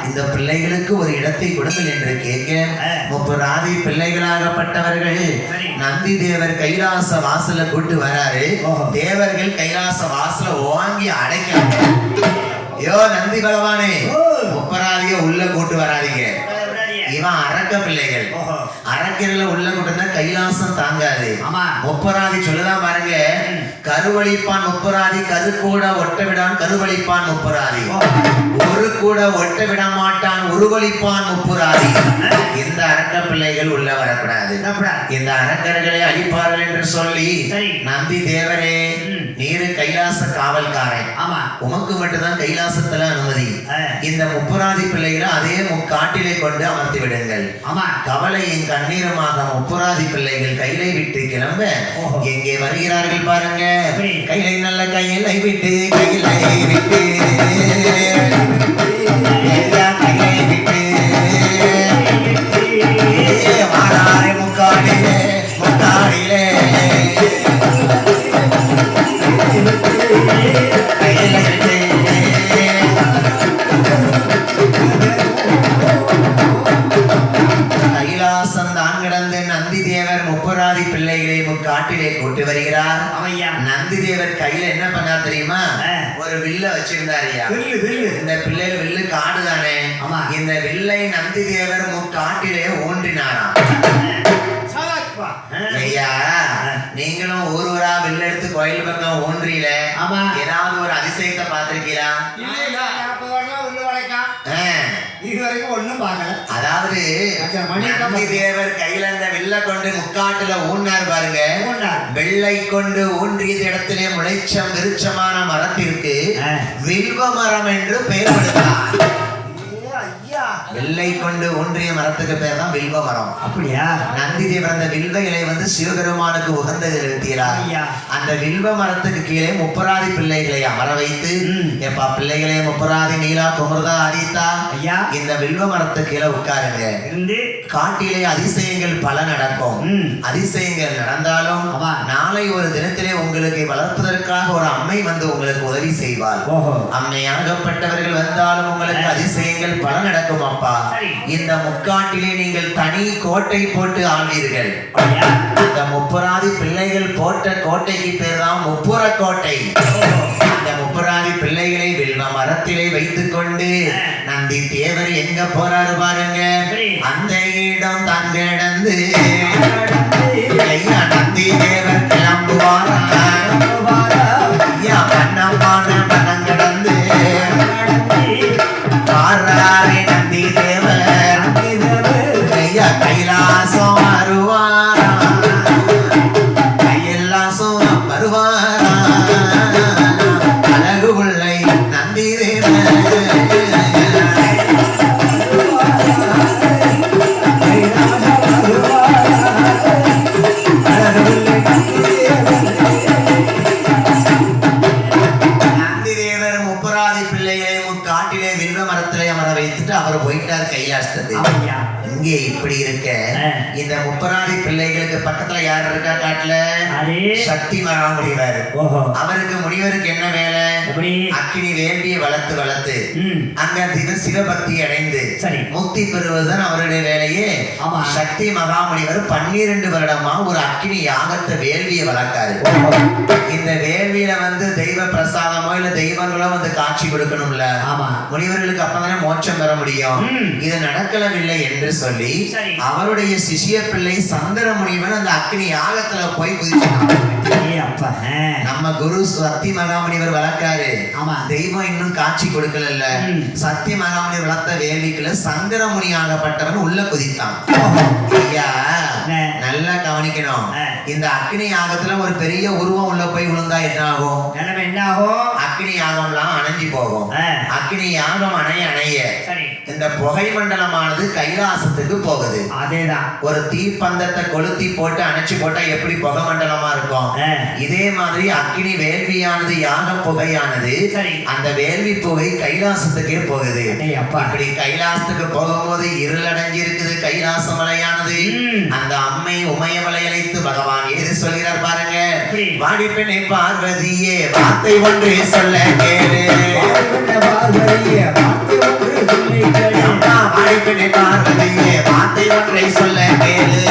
இந்த பிள்ளைகளுக்கு ஒரு இடத்தை கொடுங்கள் என்று கேட்க, முப்பராதி பிள்ளைகளாகப்பட்டவர்கள் நந்தி தேவர் கைலாச வாசல கூட்டு வராரு. தேவர்கள் கைலாச வாசல வாங்கி அடைக்கலாம். யோ நந்தி பகவானே, முப்பராதிய உள்ள கூட்டு வராதீங்க. இவன் அரக்க பிள்ளைகள். அரக்கர்களை உள்ள கூட்டினா கைலாசம் தாங்காது. முப்பராதி சொல்லுதான் பாருங்க, கருவழிப்பான் முப்பராதி, கரு கூட ஒட்ட விடான் கருவழிப்பான் முப்பராதி, ஒரு கூட ஒட்ட விட மாட்டான் உருவழிப்பான் முப்பராதி. இந்த அரக்க பிள்ளைகள் உள்ள வரக்கூடாது. இந்த அரக்கர்களை அழிப்பார்கள் என்று சொல்லி, நந்தி தேவரே, நீரு கைலாச காவல்காரன், உமக்கு மட்டும்தான் கைலாசத்துல அனுமதி. இந்த முப்பராதி பிள்ளைகளை அதே முக்காட்டிலே கொண்டு அமர்த்தி விடுங்கள். கவலையின் கண்ணீரமாக முப்பராதி பிள்ளைகள் கையிலை விட்டு கிளம்ப எங்கே வருகிறார்கள் பாருங்க. கையிலை நல்ல கையிலை விட்டு கையிலை விட்டு கையிலை விட்டு மாறாரே முக்காடிலே முக்காடிலே கையிலை விட்டு கைலாசம் தான் கிடந்து நந்தி தேவர் முப்பராதி பிள்ளைகளை முக்காட்டிலே கூட்டி வருகிறார். நந்தி தேவர் கையில என்ன பண்ணார் தெரியுமா? ஒரு வில்ல வச்சிருந்தாரியா. இந்த பிள்ளைகள் வில்லு காடு தானே. இந்த வில்லை நந்தி தேவர் முக்காட்டிலே ஊன்றினாராம். ஐயா, நீங்களும் ஊரா வில்ல எடுத்து கோயில் பக்கம் ஊன்றியில ஏதாவது ஒரு அதிசயத்தை பார்த்திருக்கீங்களா? இதுவரைக்கும் ஒண்ணும் பார்க்கல. அதாவது நந்தி தேவர் கையில அந்த வில்ல கொண்டு முக்காட்டுல ஊன்னார் பாருங்க. வெள்ளை கொண்டு ஊன்றியது இடத்திலே முளைச்சம் விருட்சமான மரத்திற்கு வில்வ மரம் என்று பெயர் கொடுத்தார். வெள்ளை கொண்டு ஊன்றிய மரத்துக்கு பேர் தான் வில்வ மரம். அப்படியா? நந்தி தேவர் அந்த வில்வ இலை சிவபெருமானுக்கு உகந்தது நிறுத்தினார். அந்த வில்வ மரத்துக்கு கீழே முப்பராதி பிள்ளைகளை அமர வைத்து, எப்பா பிள்ளைகளே முப்பராதி நீலா குமர்தா ஆதித்தா, இந்த வில்வ மரத்துக்கு கீழே உட்காருங்க. காட்டிலே அதிசயங்கள் பல நடக்கும். அதிசயங்கள் நடந்தாலும் நாளை ஒரு தினத்திலே உங்களுக்கு வளர்ப்பதற்காக ஒரு அம்மை வந்து உங்களுக்கு உதவி செய்வார். அம்மையாகப்பட்டவர்கள் வந்தாலும் உங்களுக்கு அதிசயங்கள் பல நடக்கும். அப்பா, இந்த முக்காட்டிலே நீங்கள் தனி கோட்டை போட்டு ஆள்வீர்கள். இந்த முப்பராதி பிள்ளைகள் போட்ட கோட்டைக்கு பேர் தான் முப்புற கோட்டை. இந்த முப்பராதி பிள்ளைகளை வில்வ மரத்திலே வைத்துக் கொண்டு நந்தி தேவர் எங்க போறாரு பாருங்க. அந்த இடம் தான் கிடந்து ஐயா நந்தி தேவர் கிளம்புவாரா. ஐயா பண்ணமான மனம் கிடந்து பாராரே நந்தி தேவர். ஐயா கைலாசம் வருவாரா, கைலாசம் வருவாரா, அழகு பிள்ளை நந்தி தேவர். அவர் போயிட்டார் கைலாசத்துக்கு. இங்கே இப்படி இருக்க இந்த முப்பராதி பிள்ளைகளுக்கு பக்கத்துல யார் இருக்கா காட்டுல? சக்தி மகாமுனிவர். அவருக்கு முனிவருக்கு என்ன வேலை? அக்கினி வேண்டிய வளர்த்து வளர்த்து அங்க சிவபக்தி அடைந்து முக்தி பெறுவதுதான் அவருடைய வேலையே. சக்தி மகாமுனிவர் 12 வருடமா ஒரு அக்கினி யாகத்தை வேள்வியை வளர்க்காரு. இந்த வேள்வியில தெய்வ பிரசாதமோ இல்ல தெய்வங்களோ காட்சி கொடுக்கணும்ல. முனிவர்களுக்கு அப்பதானே மோட்சம் பெற முடியும். இது நடக்கலவில்லை என்று சொல்லி அவருடைய சிஷிய பிள்ளை சந்திர முனிவன் அந்த அக்னி யாகத்துல போய் குதிச்சான். அப்பா நம்ம குரு சத்திய மகாமுனிவர் வளர்க்காரு. ஆமா. தெய்வம் இன்னும் காட்சி கொடுக்கல. சத்திய மகாமுனிவர் வளர்த்த வேள்விக்குள்ள சங்கரமுனி ஆகப்பட்டவன் உள்ள குதித்தான். ஐயா நல்லா கவனிக்கணும். இந்த அக்னி யாகத்துல ஒரு பெரிய உருவம் உள்ள போய் விழுந்தா என்ன ஆகும்? என்ன ஆகும்? அக்னி யாகம்லாம் அணைஞ்சு போகும். அக்னி யாகம் அணைய அணைய இந்த புகை மண்டலமானது கைலாசத்துக்கு போகுது. அதேதான். ஒரு தீப்பந்தத்தை கொளுத்தி போட்டு அணைச்சு போட்டா எப்படி புகை மண்டலமா இருக்கும்? இதே மாதிரி அக்னி வேள்வியானது யாக புகையானது அந்த வேள்வி புகை கைலாசத்துக்கே போகுது. அப்படி கைலாசத்துக்கு போகும்போது இருள் அடைஞ்சு இருக்குது கைலாச மலையானது. அந்த அம்மை உமையவளை அழைத்து பகவான் ஏது சொல்கிறார் பாருங்க. வாடி பெண்ணை பார்வதியே வார்த்தை ஒன்றே சொல்ல கேளு. பார்வதியே வார்த்தை ஒன்றை சொல்ல கேளு.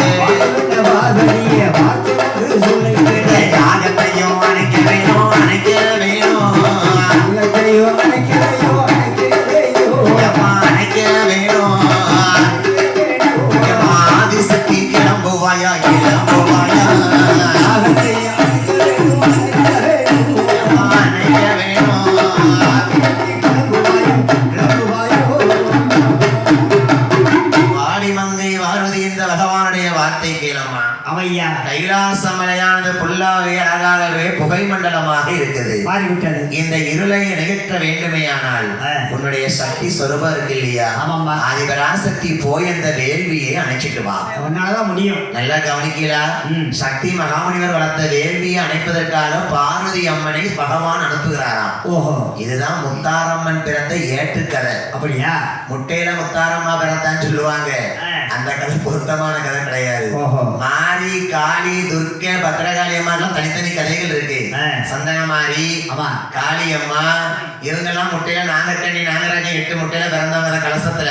யாகத்தையும் அணைக்க வேணும் அணைக்க வேணும் அணைக்க வேணும். ஆதிசக்தி கிளம்புவாயா கிளம்புவாயா அணைக்க வேணும். வாடிமங்கை வாருதி என்ற பகவானுடைய வார்த்தை கேளம்மா. அவையா கைலாச மலையானது புல்லாவே அழகாகவே புகை மண்டலமாக இருக்குது. இந்த இருளை நிகழ்த்த வேண்டுமேயானால் உன்னுடைய சக்தி சொரூபம் இருக்கு இல்லையா? ஆதிபராசக்தி போய் அந்த வேள்வியை அணைச்சிட்டு வா. உன்னாலதான் முடியும். நல்லா கவனிக்கலா? சக்தி மகாமுனிவர் வளர்த்த வேள்வியை அணைப்பதற்காக பார்வதி அம்மனை பகவான் அனுப்புகிறாராம். ஓஹோ. இதுதான் முத்தாரம்மன் பிறந்த ஏற்றுக்கதை. அப்படியா? முட்டையில முத்தாரம்மா பிறந்தான்னு சொல்லுவாங்க. அந்த கதை பொருத்தமான கதை கிடையாது. மாரி காளி துர்க்கை பத்திரகாளி அம்மா எல்லாம் தனித்தனி கதைகள் இருக்கு. சந்தனமாரி காளி அம்மா இவங்கெல்லாம் முட்டையில நாகக்கண்ணி நாகராஜன் 8 முட்டையில பிறந்தவங்க கலசத்துல.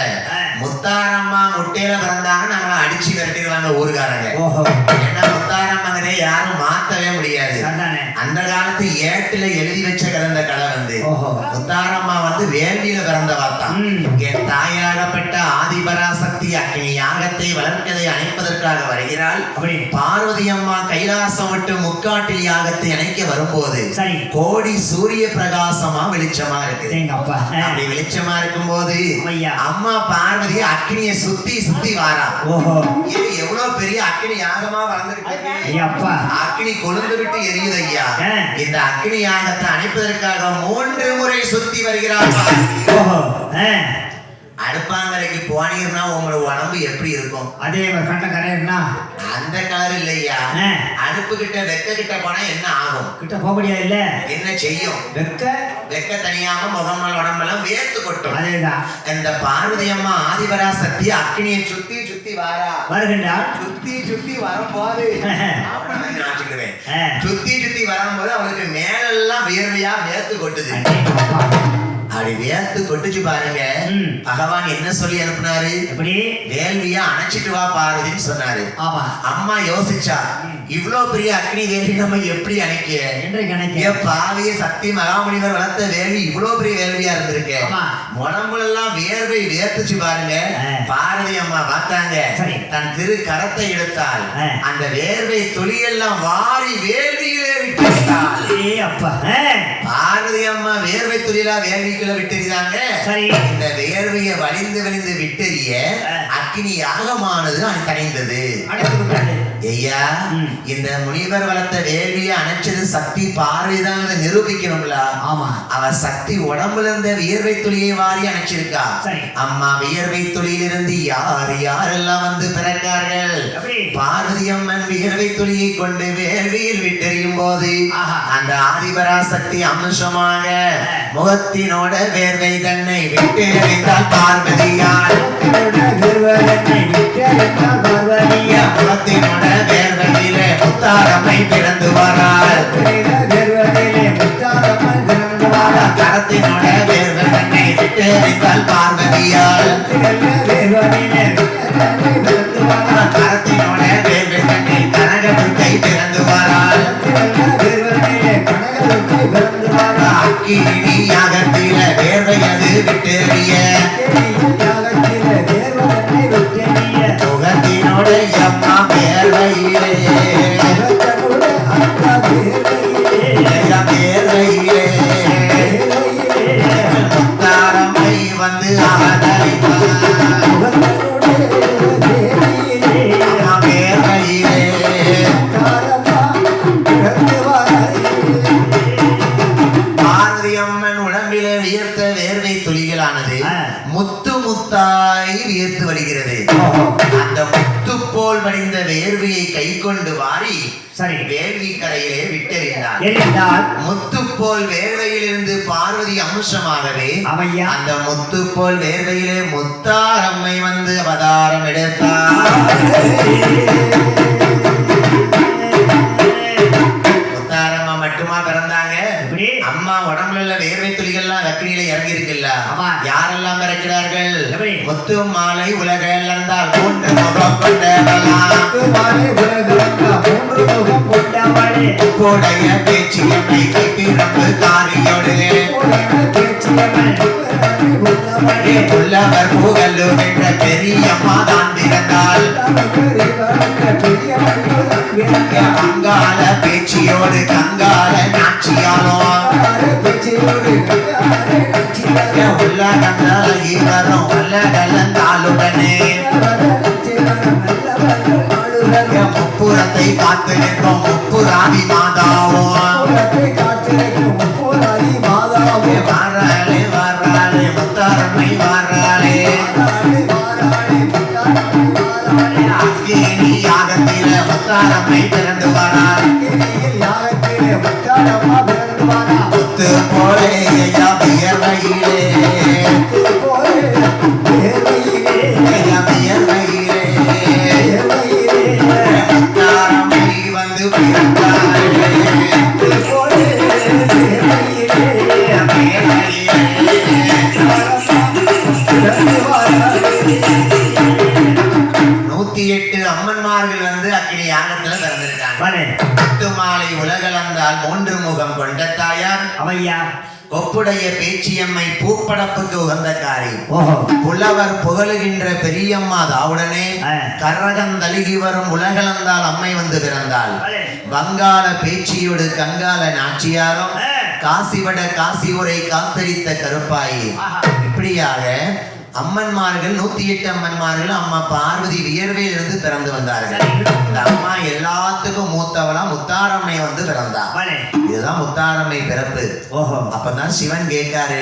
முத்தாரம்மா முட்டையில பிறந்தாங்க நம்மள அடிச்சு கட்டிடுவாங்க ஊருக்காரங்க. ஏன்னா முத்தாரம்மங்கனே யாரும் மாத்தவே முடியாது. அந்த காலத்து ஏட்டுல எழுதி வச்ச கதை இந்த கதை வந்து. முத்தாரம்மா வந்து வேள்வியில பிறந்த வார்த்தான். என் தாயாகப்பட்ட ஆதிபராசக்தி அக்னி யாகத்தை வளர்க்கதை அணைப்பதற்காக வருகிறாள். பார்வதி அம்மா கைலாசம் விட்டு முக்காட்டில் யாகத்தை அணைக்க வரும்போது கோடி சூரிய பிரகாசமா வெளிச்சமா இருக்குது. அப்படி வெளிச்சமா இருக்கும் போது அம்மா பார்வதி அக்னியை சுத்தி சுத்தி வாரா. இது எவ்வளவு பெரிய அக்னி யாகமா வளர்ந்துருக்கு. அக்னி கொழுந்து விட்டு எரியுது ஐயா. இந்த அக்னி யாகத்தை அணைப்பதற்காக 3 முறை சுத்தி வருகிறார். அடுப்பாங்கரைக்கு போனீங்கன்னா உங்களோட உடம்பு எப்படி இருக்கும்? அதே கண்ட கரையா அந்த கலர் இல்லையா? அடுப்பு கிட்ட வெக்க கிட்ட போனா என்ன ஆகும்? கிட்ட போக முடியாது. இல்ல என்ன செய்யும்? வெக்க தனியாம முகமல் உடம்பெல்லாம் வேர்த்து கொட்டும். அதேதான். இந்த பார்வதி அம்மா ஆதிபராசக்தி அக்னியை சுத்தி சுத்தி வாரா. வருகின்றார். சுத்தி சுத்தி வரும்போது சுத்தி சுத்தி வரும்போது அவளுக்கு மேலெல்லாம் வியர்வையா வேர்த்து கொட்டுது. அப்படி வேர்த்து கொட்டுச்சு பாருங்க. பகவான் என்ன சொல்லி அனுப்புனாரு? வேள்வியா அணைச்சிட்டு வா பார்வதின்னு சொன்னாரு. அம்மா யோசிச்சா, இவ்வளவு பெரிய அக்னி வேள்வி நம்ம எப்படி அணைக்க? பாவிய சக்தி மகாமுனிவர் வளர்த்த வேள்வி இவ்வளவு பெரிய வேள்வியா இருந்திருக்கு. உடம்புல எல்லாம் வேர்வை வேர்த்துச்சு பாருங்க. பார்வதி அம்மா பார்த்தாங்க. தன் திரு கரத்தை எடுத்தால் அந்த வேர்வை துளியெல்லாம் வாரி வேள்வியிலே விட்டாள். பார்வதி அம்மா வேர்வை துளியலா வேள்விக்குள்ள விட்டெறிதாங்க. இந்த வேர்வையை வலிந்து வலிந்து விட்டெறிய அக்னி யாகமானது தணிந்தது. ஐயா, இந்த முனிவர் வளர்த்த வேள்வியை அணைச்சது சக்தி பார்வைதான் நிரூபிக்கணும்ல. அவ சக்தி உடம்புல இருந்த வியர்வை துளியை வாரி அணைச்சிருக்கா. அம்மா வியர்வை துளியிலிருந்து யார் யாரெல்லாம் வந்து பிறக்கார்கள்? பார்வதி அம்மன் வியர்வை துளியை கொண்டு வேள்வியில் விட்டெறியும் போது அந்த ஆதிபராசக்தி அம்சமாக முகத்தினோட வேர்வை தன்னை விட்டு எறிந்தால் பார்வதியால். முகத்தினோட வேர்வையிலே முத்தாரம்மை பிறந்து வராள். கரத்தினோட வேர்வை தன்னை விட்டு எறிந்தால் பார்வதியால். கரத்தினோட வேர்வை தன்னை கனகதுர்க்கை பிறந்து வராள். அக்கினி யாகத்தில வேர்வை அது விட்டெறிய முகத்தினோட அம்மா வேர்வை முகத்தனுடைய அந்த வேர்வையிலே ஐயா வேர்வையிலே முத்தாரம்மை வந்து ஆதரிப்பார் முகத்தனுடைய தேவியிலே அம்மா வேர்வையிலே காரமா பிறந்து வராய் பார்வதி அம்மன் உடம்பிலே வியர்த்த வேர்வை துளிகளானது முத்து முத்தாய் வியர்த்து வருகிறது. அந்த முத்து போல் வடிந்த வேர்வையை கை கொண்டு வாரி சரி வேள்வி கரையிலே விட்டெறிந்தார். எரிந்தால் முத்து போல் வேர்வையிலிருந்து பார்வதி அம்சமாகவே அவையா அந்த முத்து போல் வேர்வையிலே முத்தாரம்மை வந்து அவதாரம் எடுத்தார். முத்தாரம்மா மட்டுமா பிறந்தாங்க? எப்படி அம்மா உடம்புல உள்ள வேர்வை துளிகள்லாம் அக்னியில இறங்கி இருக்குல்ல, ஆமா. யாரெல்லாம் பிறக்கிறார்கள்? எப்படி? முத்து மாலை உலகில் இருந்தால் மூன்று முகம் கொண்டவளாம். மாலை உலகலங்க மூன்று முகம் கொண்டவளே உடைய பேச்சியம்மை பிறப்பு காரியோடு பேச்சியம்மன் கொண்டவளே உள்ளவர் புகழும் என்ற பெரியம்மா தான் பிறந்தாள். அங்கால பேச்சியோடு கங்கால நாச்சியாலும் உள்ளகந்தால ஈவரும் உள்ளகலந்தாளுடனே முப்புறத்தை காத்து நிற்கும் முப்புராதி மாதாவும் வாராளே வாராளே முத்தாரம்மை வாராளே அக்கினி யாகத்தில முத்தாரம்மை பிறந்து வராள். முத்து போலே ஐயா வியர்வையிலே ஐயா வியர்வையிலே முத்தாரம்மை வந்து பிறந்தாள். நூத்தி எட்டு அம்மன்மார்கள் வந்து அக்கினி யாகத்துல பிறந்திருக்காங்க. வளே முத்து மாலை உலகளந்தால் மூன்று முகம் கொண்ட தாயார் அவையா கொப்புடைய பேச்சியம்மை பூப்படப்புக்கு உகந்தக்காரி. ஓஹோ புலவர் புகழுகின்ற பெரியம்மா தாவுடனே ஆ. கரகந்தழுகி வரும் உலகளந்தால் அம்மை வந்து பிறந்தாள். வளே வங்காள பேச்சியோடு கங்கால நாச்சியாரும் ஆ. காசிவட காசி உரை காத்தரித்த கருப்பாயி. ஆஹா. இப்படியாக அம்மன்மார்கள் 108 அம்மன்மார்கள் அம்மா பார்வதி வியர்வையிலிருந்து பிறந்து வந்தார்கள். இந்த அம்மா எல்லாத்துக்கும் மூத்தவளா முத்தாரம்மை வந்து பிறந்தா. வளே இதுதான் முத்தாரம்மை பிறப்பு. ஓஹோ அப்பதான் சிவன் கேட்காரு,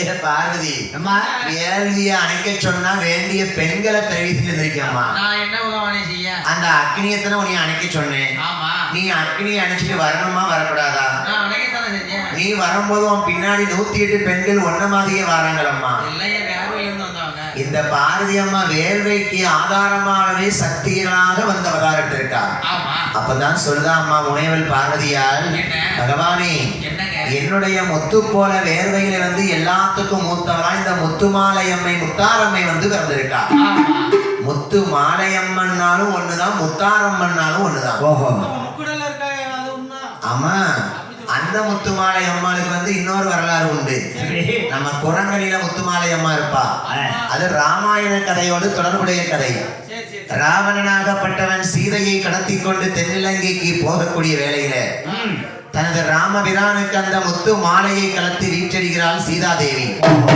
ஏ பார்வதி அம்மா வேள்விய அணைக்க சொன்னா வேண்டிய பெண்களை தெரிவித்து இருந்திருக்கம்மா. நான் என்ன பகவானே செய்ய? அந்த அக்னியத்தனை உன்னை அணைக்க சொன்னேன். ஆமா, நீ அக்னியை அணைச்சிட்டு வரணுமா வரக்கூடாதா? நான் உனக்குத்தானே செஞ்சேன். நீ வரும்போது உன் பின்னாடி 108 பெண்கள் ஒன்ன மாதிரியே வராங்களம்மா. இல்லையே, வேர்வையில இருந்து வந்தவங்க. இந்த பாரதி அம்மா வேள்வைக்கு ஆதாரமாகவே சக்திகளாக வந்து அவதாரிட்டிருக்கா. ஆமா, அப்பதான் சொல்லுதா அம்மா முனைவல் பார்வதியால், என்ன? பகவானே என்னங்க? என்னுடைய முத்து போல வேர்வையில வந்து எல்லாத்துக்கும் மூத்தவரா இந்த முத்து மாலையம்மை முத்தாரம்மை வந்து பிறந்திருக்கா. ஆமா, முத்து மாலையம்மன்னாலும் ஒண்ணுதான், முத்தாரம்மன்னாலும் ஒண்ணுதான். ஓஹோ முக்குடல இருக்காங்க, அது உண்மை. ஆமா, அந்த முத்துமாலை அம்மாளுக்கு வந்து இன்னொரு வரலாறு உண்டு. எப்படி நம்ம குரங்கணியில முத்துமாலை அம்மா இருப்பா. ஆ. அது ராமாயண கதையோடு தொடர்புடைய கதை. சரி சரி. ராவணனாகப்பட்டவன் சீதையை கடத்தி கொண்டு தென்னிலங்கைக்கு போகக்கூடிய வேளையில ம் தனது ராமபிரானுக்கு அந்த முத்து மாலையை கலத்தி வீற்றெடுகிறாள் சீதாதேவி. ஓஹோ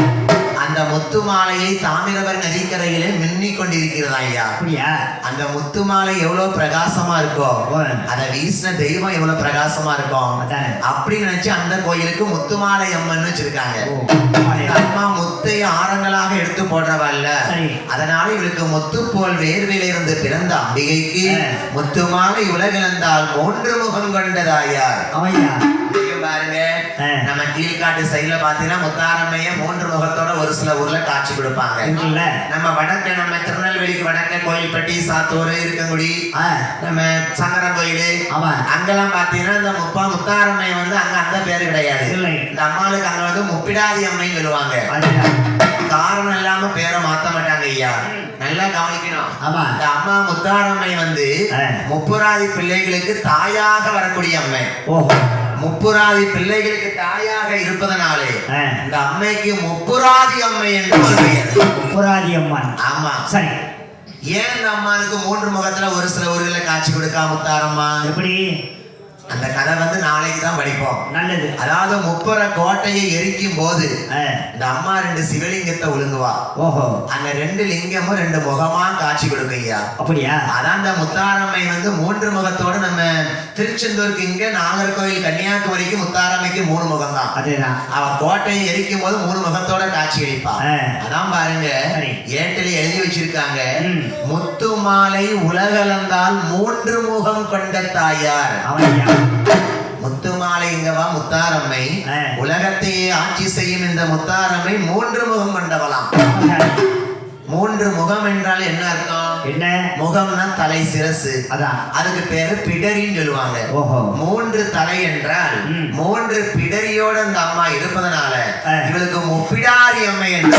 அந்த முத்து மாலையை தாமிரபரணி நதிக்கரையிலே மின்னிக் கொண்டிருக்கிறதா ஐயா. அப்படியா அந்த முத்து மாலை எவ்வளவு பிரகாசமா இருக்கும், ஓ. அத வீசின தெய்வம் எவ்வளவு பிரகாசமா இருக்கும் அதானே. அப்படி நினைச்சு அந்த கோயிலுக்கு முத்துமாலை அம்மன் வச்சிருக்காங்க. ஓ இந்த அம்மா முத்தை ஆரங்களாக எடுத்து போடுறவல்ல, சரி. அதனால இவளுக்கு முத்து போல் வேர்வையில இருந்து பிறந்த அம்பிகைக்கு முத்துமாலை உலகிழந்தால் 3 முகம் கொண்டதாயார். அவையா பாருங்க, ஆ. நம்ம கீழ்காட்டு சைடுல பாத்தீங்கன்னா முத்தாரம்மைய 3 முகத்தோட ஒரு சில ஊர்ல காட்சி கொடுப்பாங்க. இருக்குல்ல நம்ம வடக்க நம்ம திருநெல்வேலிக்கு வடக்க கோயில்பட்டி சாத்தூர் இருக்கங்குடி ஆ நம்ம சங்கரன் கோயிலு ஆமா அங்கெல்லாம் பாத்தீங்கன்னா இந்த முத்தாரம்மை வந்து அங்க அந்த பேரு கிடையாது. இல்லை இந்த அம்மாளுக்கு அங்க வந்து முப்பிடாதி அம்மைன்னு சொல்லுவாங்க. அதுதான் காரணம் இல்லாம பேரை மாத்த மாட்டாங்க ஐயா, நல்லா கவனிக்கணும். ஆமா இந்த அம்மா முத்தாரம்மை வந்து ஆ. முப்புராதி பிள்ளைகளுக்கு தாயாக வரக்கூடிய அம்மை. ஓஹோ முப்புராதி பிள்ளைகளுக்கு தாயாக இருப்பதனாலே ஆ. இந்த அம்மைக்கு முப்புராதி அம்மை என்று ஒரு பெயர். புராதி அம்மன் ஆமா, சரி ஏன் இந்த அம்மானுக்கு 3 முகத்துல ஒரு சில ஊர்களை காட்சி கொடுக்கா முத்தாரம்மா? எப்படி? அந்த கதை வந்து நாளைக்கு தான் படிப்போம். நல்லது. அதாவது முப்பர கோட்டையை எரிக்கும் போது ஆ. இந்த அம்மா 2 சிவலிங்கத்தை ஒழுங்குவா. ஓஹோ. அந்த 2 லிங்கமும் 2 முகமா காட்சி கொடுக்கையா. அப்படியா? அதான் அந்த முத்தாரம்மை வந்து 3 முகத்தோட நம்ம திருச்செந்தூருக்கு இங்க நாகர்கோவில் கன்னியாகுமரிக்கு முத்தாரம்மைக்கு 3 முகம் தான். அதேதான். அவ கோட்டையை எரிக்கும் போது 3 முகத்தோட காட்சி அளிப்பா. ஆ. அதான் பாருங்க சரி. ஏட்டில எழுதி வச்சிருக்காங்க, ம். முத்து மாலை உலகளந்தால் 3 முகம் கொண்ட தாயார். அவனையா? முத்து மாலை இங்கவா முத்தாரம்மை, ஆ. உலகத்தையே ஆட்சி செய்யும் இந்த முத்தாரம்மை 3 முகம் கொண்டவளாம். 3 முகம் என்றால் என்ன அர்த்தம்? என்ன? முகம்னா தலை, சிரசு. அதான். அதுக்கு பேரு பிடரின்னு சொல்லுவாங்க. ஓஹோ. 3 தலை என்றால் ம். 3 பிடரியோட அந்த அம்மா இருப்பதனால ஆ. இவளுக்கு முப்பிடாரி அம்மை என்று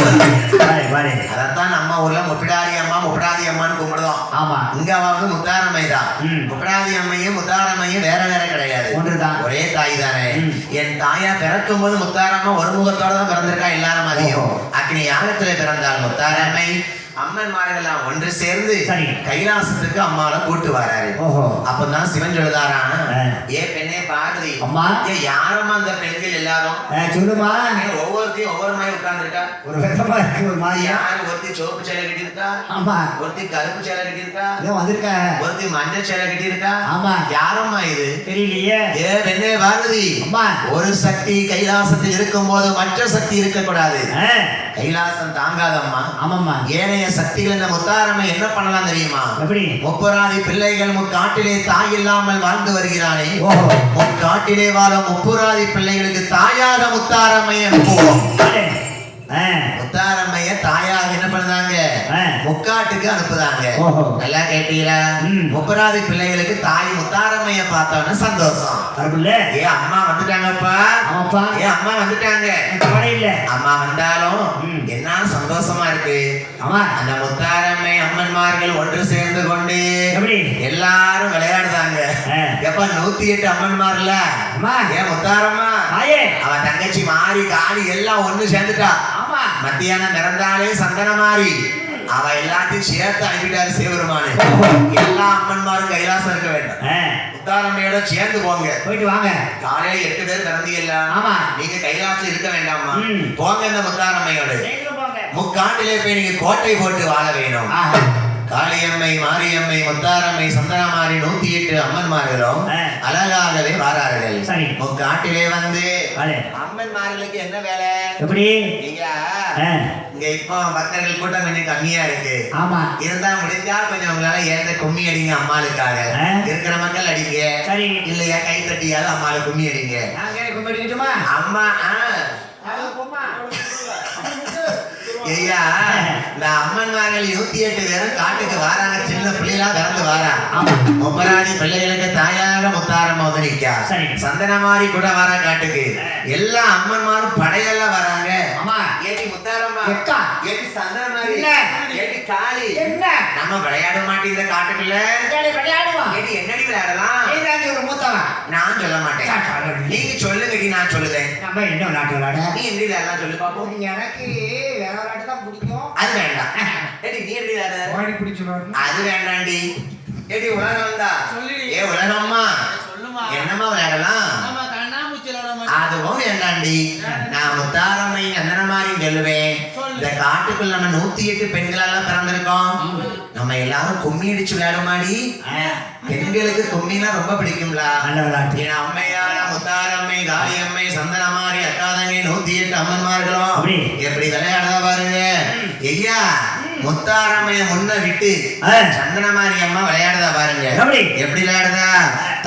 வாரே, வாரே. அதான் நம்ம ஊர்ல முப்பிடாரி அம்மா முப்பிடாதி அம்மான்னு கும்பிடுறோம். ஆமா. இங்க அவ வந்து முத்தாரம்மை தான். ம். முப்பிடாதி அம்மையும் முத்தாரம்மையும் வேற வேற கிடையாது, ஒன்றுதான். ஒரே தாய் தானே. ம். என் தாயா பிறக்கும் போது முத்தாரம்மா ஒரு முகத்தோட தான் பிறந்திருக்கா எல்லாரும் அதிகம். ஓஹோ. அக்னி யாகத்திலே பிறந்தால் முத்தாரம்மை அம்மன்மார்கள்லாம் ஒன்று சேர்ந்து சரி. கைலாசத்துக்கு அம்மாவை கூட்டு வராரு. ஓஹோ. அப்பதான் சிவன் சொல்லுதாரான, ஆ. ஏ பெண்ணே பார்வதி, அம்மா. ஏன் யாரம்மா அந்த பெண்கள் எல்லாரும் சொல்லுமா. ஒவ்வொருத்தையும் ஒவ்வொரு மாதிரி உட்கார்ந்துருக்கா? ஒரு விதமா இருக்கு, ஒரு மாதிரியா. யாரு ஒருத்தி சோப்பு சேலை கட்டியிருக்கா, ஆமா. ஒருத்தி கருப்பு சேலை கட்டியிருக்கா, ஏன் வந்திருக்க? ஒருத்தி மஞ்சள் சேலை கட்டியிருக்கா. ஆமா. யாரம்மா இது? தெரியலையே. ஏ பெண்ணே பார்வதி, அம்மா. ஒரு சக்தி கைலாசத்தில் இருக்கும் போது மற்ற சக்தி இருக்க கூடாது. ஆ. கைலாசம் தாங்காதம்மா. ஆமாம்மா. ஏனைய சக்திகள் இந்த முத்தாரம்மை என்ன பண்ணலாம் தெரியுமா? எப்படி? முப்பராதி பிள்ளைகள் முக்காட்டிலே தாய் இல்லாமல் வாழ்ந்து வருகிறானே, ஓஹோ. முக்காட்டிலே வாழும் முப்புராதி பிள்ளைகளுக்கு தாயாக முத்தாரம்மை அனுப்புவோம். வாரே. ஆ. முத்தாரம்மைய தாயாக என்ன பண்ணாங்க? ஆ. முக்காட்டுக்கு அனுப்புதாங்க. ஓஹோ. நல்லா கேட்டீங்களா? ம். முப்பராதி பிள்ளைகளுக்கு தாய் முத்தாரம்மைய பார்த்தோன்னு சந்தோஷம். அதுக்குள்ள ஏ அம்மா வந்துட்டாங்கப்பா, ஆமாப்பா. ஏ அம்மா வந்துட்டாங்க. கவலை இல்ல. அம்மா வந்தாலும் ம். என்ன சந்தோஷமா இருக்கு. ஆமா. அந்த முத்தாரம்மை அம்மன்மார்கள் ஒன்று சேர்ந்து கொண்டு எப்படி? எல்லாரும் விளையாடுதாங்க. ஆ. எப்ப 108 அம்மன்மார்ல அம்மா. ஏன் முத்தாரம்மா ஆயே. அவன் தங்கச்சி மாறி காளி எல்லாம் ஒண்ணு சேர்ந்துட்டா. ஆமா. மத்தியானம் பிறந்தாலே சந்தன மாறி அவ எல்லாத்தையும் சேர்த்து அனுப்பிட்டாரு சிவபெருமானு. எல்லா அம்மன்மாரும் கைலாசம் இருக்க வேண்டும். ஆ. முத்தாரம்மையோட சேர்ந்து போங்க. போயிட்டு வாங்க. காலையில 8 பேர் பிறந்தீங்கல்ல, ஆமா. நீங்க கைலாசம் இருக்க வேண்டாமா? ம். போங்க இந்த முத்தாரம்மையோட. நீங்களும் போங்க. முக்காட்டிலே போய் நீங்க கோட்டை போட்டு வாழ வேணும். ஆஹா. காளியம்மை, மாரியம்மை, முத்தாரம்மை, சந்தனமாரி 108 அம்மன்மார்களும் ஆ. அழகாகவே வாரார்கள். சரி. முக்காட்டிலே வந்து வாரே. அம்மன்மார்களுக்கு என்ன வேலை? எப்படி? நீங்க ஆ. இங்க இப்போ பக்தர்கள் கூட்டம் கொஞ்சம் கம்மியா இருக்கு. ஆமா. இருந்தா முடிஞ்சா கொஞ்சம் உங்களால ஏந்த கும்மி அடிங்க அம்மாளுக்காக. ஆ. இருக்கிற மக்கள் அடிங்க, சரி. இல்லையா கை தட்டியாவது அம்மாளை கும்மி அடிங்க. நாங்க கும்பிட்டுக்கிட்டுமா? அம்மா ஐயா, இந்த அம்மன்மார்கள் 108 பேரும் காட்டுக்கு வாராங்க. சின்ன பிள்ளைகளா பிறந்து வாரா. ஆமா. முப்பராதி பிள்ளைகளுக்கு தாயாக முத்தாரம்மா வந்து நிக்கா. சரி. சந்தனமாரி கூட வரா காட்டுக்கு. எல்லா அம்மன்மாரும் படையெல்லாம் வராங்க. ஆமா. ஏடி முத்தாரம்மா, எக்கா. ஏடி சந்தனமாரி, என்ன? ஏடி காளி, என்ன? நம்ம விளையாட மாட்டோம் இந்த காட்டுக்குள்ள. விளையாடுவோம். ஏடி என்னடி விளையாடலாம்? நீதான் ஒரு மூத்தவன். நான் சொல்ல மாட்டேன், நீங்க சொல்லுங்கடி, நான் சொல்லுதேன். நம்ம என்ன விளையாட்டு விளையாட? நீ என்ன விளையாடலாம் சொல்லு பாப்போம். எனக்கு வேற விளையாட்டு தான் பிடிக்கும். அது வேண்டாம். ஏடி நீ என்ன விளையாட? ஓடி பிடிச்சுவாரு. அது வேண்டாண்டி. ஏடி உலகம் தான். சொல்லுடி. ஏ உலகம்மா, சொல்லுமா. என்னம்மா விளையாடலாம்? ஆமா, கண்ணாமூச்சியில விட மாட்டேன். அதுவும் வேண்டாண்டி. நான் முத்தாரம்மை அந்தனமாரி சொல்லுவேன். இந்த காட்டுக்குள்ள நம்ம 108 பெண்களெல்லாம் பிறந்திருக்கோம். நம்ம எல்லாரும் கும்மி அடிச்சு விளையாடுமாடி. பெண்களுக்கு கும்மினா ரொம்ப பிடிக்கும்ல. நல்ல விளையாட்டு. என் அம்மையார முத்தாரம்மை, காளியம்மை, சந்தனமாரி, அக்காதங்கை 108 அம்மன்மார்களும் அப்படி. எப்படி விளையாடுதா பாருங்க. ஐயா, முத்தாரம்மைய முன்ன விட்டு சந்தனமாரி அம்மா விளையாடுதா பாருங்க. எப்படி? எப்படி விளையாடுதா?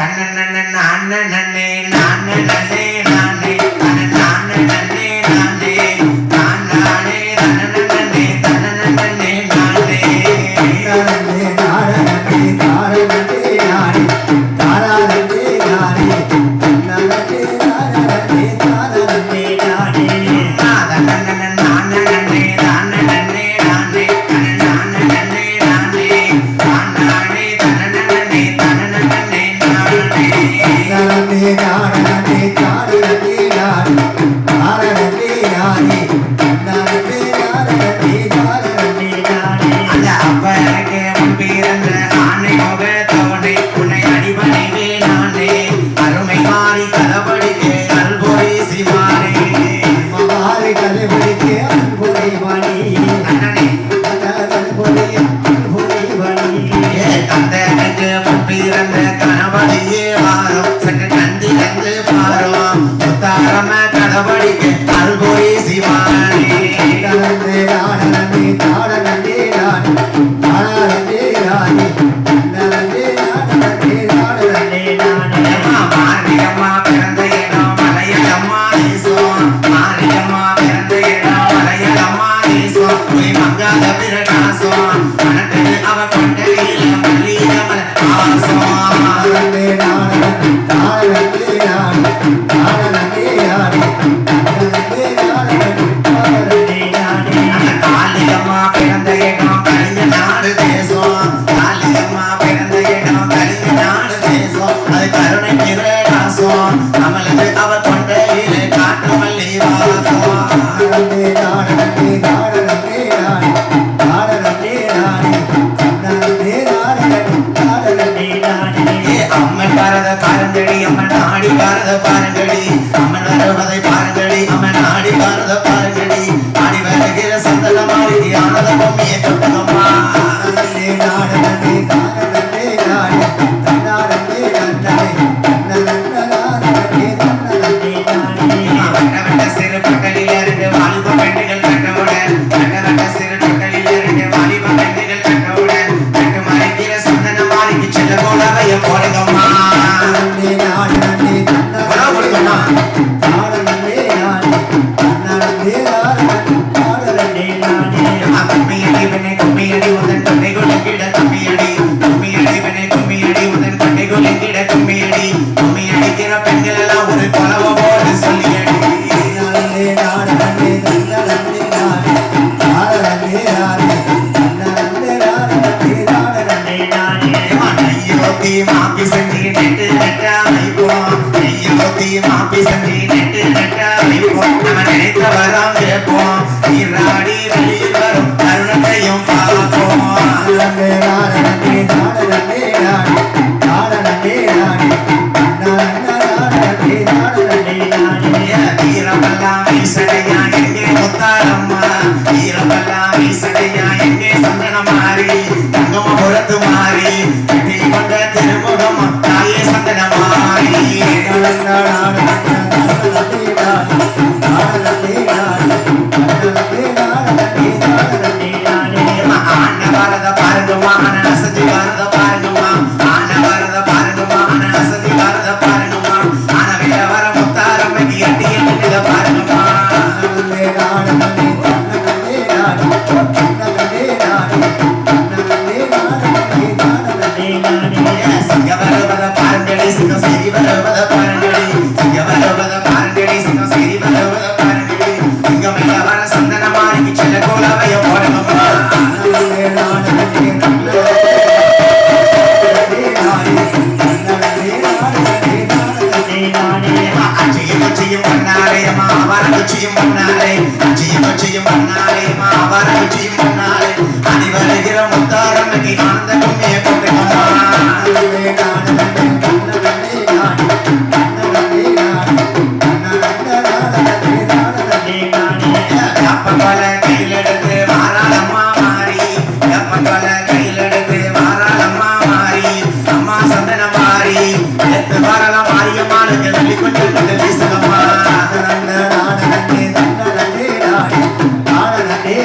தன்னன் நன்னன் அண்ணன் நன்னே நானே நன்னே நானே தன்னன் நானே நன்னே நானே நானே தன்னன் நன்னே தன்னன் நன்னே நானே. தாரனே நாரனே தாரனே நானே தாரனே நானே நன்னனே நாரனே தாரனே நானே. தன்னன் நானே நன்னே நானே நன்னே நானே தன்னன் நானே நன்னே நானே நானே தன்னன் நன்னே தன்னன் நன்னே நானே. தாரனே நாரனே தாரனே நானே தாரனே நானே நன்னனே நாரனே தாரனே நானே. அந்த அப்பனுக்கு செய்வேனே அருமை மாறி கதபடிக்கே அல்பொறி சிவானே மாறி கதைபடிக்கு அன்புரை மணி அண்ணனே அன்புரை மணி கந்தனுக்கு முன்பிறந்த கணபதியே வாரம் சற்று கந்திரந்து பாரும் முத்தாரம கதபடிக்கு அல்பொறி சிவானே நந்தே நாடனே தாடனே நாடி தாடனே நாடி நந்தே நாடனே தாடனே நாடி மாரியம்மா பிறந்த இடம் மலையம்மா தேசம் மாரியம்மா பிறந்த இடம் மலையம்மா தேசம் போய் மங்காத பிரகாசம் மனத்தில் அவ கொண்டையில மல்லியமல ஆசம் நந்தே நாடனே தாடனே நாடி தாடனே நாடி நந்தே நாடனே தாடனே நாடி காளியம்மா பிறந்த இடம் கலிங்க நாடு தேசம் காளியம்மா பிறந்த இடம் கலிங்க நாடு தேசம் அது கருணை பிரகாசம் அமலது அவ கொண்டையில காட்டு மல்லி வாசம் நந்தே நாடனே தாடனே நாடி தாடனே நாடி நந்தே நாடனே தாடனே நாடி அம்மன் பாரத பாருங்கடி அம்மன் நாடி பாரத பாருங்கடி அம்மன் வருவதை பாருங்கடி அம்மன் நாடி பாரத பாருங்கடி ஆடி வருகிற சந்தன மாளிகை ஆனத பொம்மையை தொட்டதம்மா நந்தே நாடனே தாடனே நாடி தாடனே நந்தே நந்தே தாடனே நாடி வெட்ட சிறு பட்டலில் இருந்து வாலிப பெண்கள் கட்டவுடன் வெட்ட சிறு பட்டலில் இருந்து வாலிப பெண்கள் கட்டவுடன் கட்டு மறைக்கிற சந்தன மாளிகை செல்ல கோலவைய போடுங்கம்மா நந்தே நாடனே கொடுங்கம்மா தாடனே நாடி நந்தே தாடனே நாடி கும்மியடி வெண்ணை கும்மியடி உதன் தொண்டை குலங்கிட கும்மியடி கும்மியடி வெண்ணை கும்மியடி உதன் தொண்டை குலங்கிட கும்மியடி கும்மியடிக்கிற பெண்கள் எல்லாம் ஒரு கொலவ போடு சொல்லியடி நந்தே நாடனே நந்தே நாடி தாடனே நாடி நந்தே தாடனே நாடி நெய்யோத்தி மாப்பி செஞ்சு நெட்டு நெட்டா வைப்போம் நெய்யோத்தி மாப்பி செஞ்சு நெட்டு நெட்டா வைப்போம் நம்ம நினைத்த வரம் கேட்போம் நீராடி வெளியில் வரும் தருணத்தையும் பார்ப்போம் நந்தே நாடனே தாடனே நாடி தாடனே நாடி நந்தே தாடனே நாடி வீரபல்லாம் வீசடையா எங்கே முத்தாரம்மா வீரபல்லாம் வீசடையா எங்கே சந்தன மாறி தங்கம புறத்து மாறி கட்டி கொண்ட திருமுகம் தாயே சந்தன மாறி ஆன வரத பாருங்கம்மா ஆன அசதி வரத பாருங்கம்மா ஆன வரத பாருங்கம்மா ஆன அசதி வரத பாருங்கம்மா ஆன வேற வர முத்தாரம்மைக்கு எட்டி எண்ணித பாருங்கம்மா சிங்க வருவத பாருங்கடி சிங்கம் சரி வருவத பாருங்கடி சிங்க வருவத பாருங்கடி சிங்கம் சரி வருவத பாருங்கடி சிங்கம் மேல வர சந்தன மாளிகை செல்ல கோலவைய போடுங்கம்மா அச்சியும் அச்சியும் பண்ணாலே அம்மா அவர குச்சியும் பண்ணாலே அச்சியும் அச்சியும் பண்ணாலே அம்மா அவர குச்சியும் பண்ணாலே அடி வருகிற முத்தாரம்மைக்கு ஆனந்த கும்மிய கொண்டுங்கம்மா அப்பப்பல கையில் எடுத்து வாராளம்மா மாறி அப்பப்பல கையில் எடுத்து வாராளம்மா மாறி அம்மா சந்தன மாறி எடுத்து வாராளம் மாரியம்மாளுக்கு வெள்ளி கொஞ்சம் கொஞ்சம் வீசுங்கம்மா நாடனே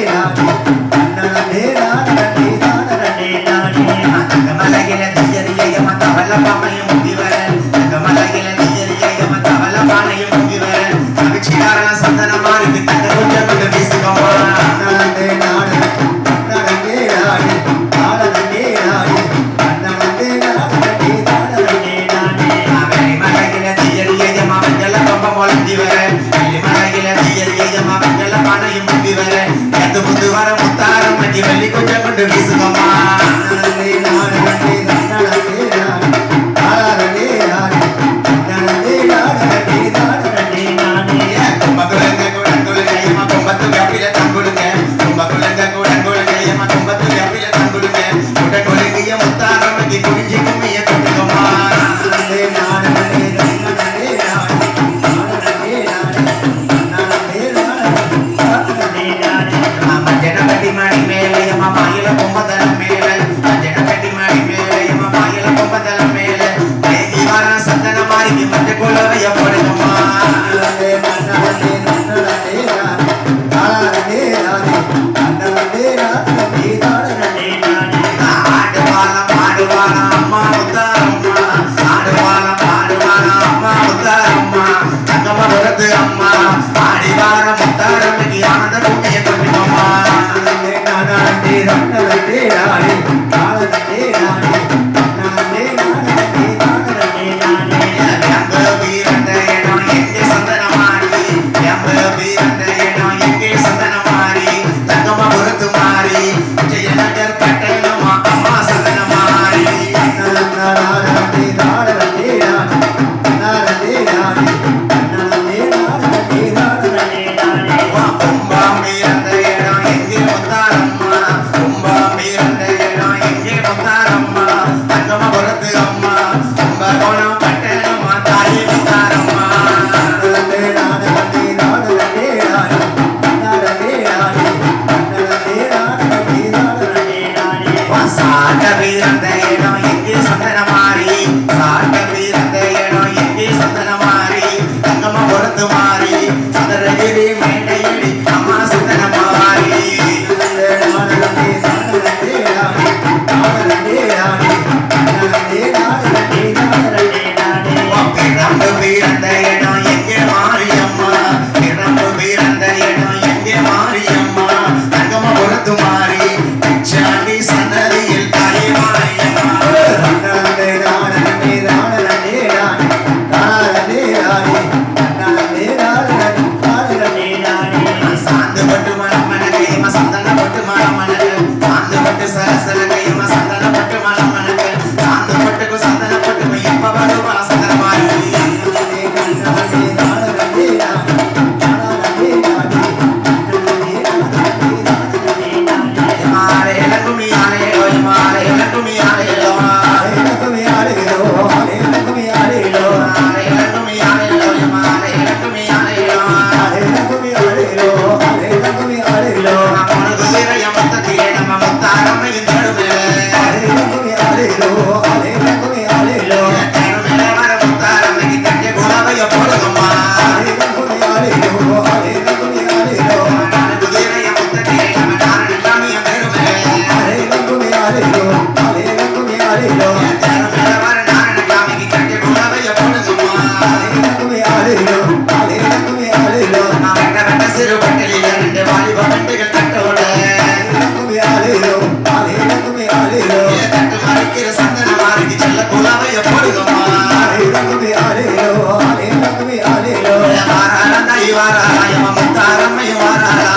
வாராய முத்தாரம்மை வாராளா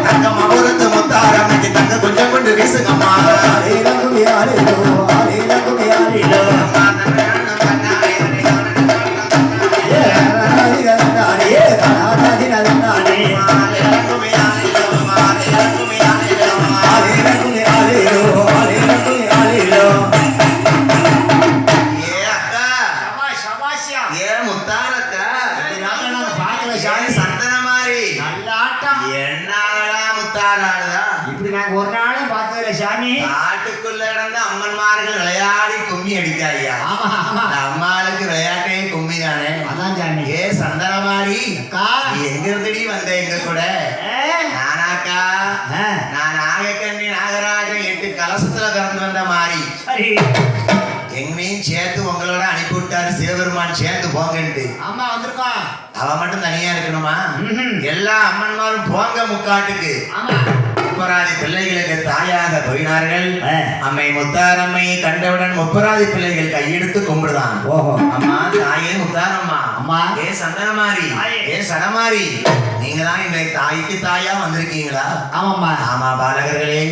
தங்கம்மா பொறுத்து முத்தாரம்மைக்கு தங்க கொஞ்சம் கொண்டு வீசுங்கம்மா ஒரு நாளும் பார்த்ததுல சாமி காட்டுக்குள்ள இடந்து அம்மன்மார்கள் விளையாடி கும்மி அடிக்காரியா அம்மாளுக்கு விளையாட்டே கும்மி தானே அதான் சாமி ஏ சந்தனமாரி அக்கா நீ எங்க இருந்துடி வந்த எங்க கூட நானாக்கா நான் நாகக்கண்ணி நாகராஜன் 8 கலசத்துல பிறந்து வந்த மாதிரி சரி எங்களையும் சேர்த்து உங்களோட அனுப்பி விட்டாரு சிவபெருமான் சேர்ந்து போங்கன்ட்டு ஆமா வந்திருக்கோம் அவ மட்டும் தனியா இருக்கணுமா எல்லா அம்மன்மாரும் போங்க முக்காட்டுக்கு ஆமா முப்பராதி பிள்ளைகளுக்கு தாயாக போயினார்கள் அம்மை முத்தாரம்மையை கண்டவுடன் முப்பராதி பிள்ளைகள் கையெடுத்து கும்பிடுதான் ஓஹோ அம்மா தாயே முத்தாரம்மா அம்மா ஏ சந்தனமாரி ஏ சடமாரி நீங்க தான் எங்களை தாய்க்கு தாயா வந்திருக்கீங்களா ஆமாம்மா ஆமா பாலகர்களே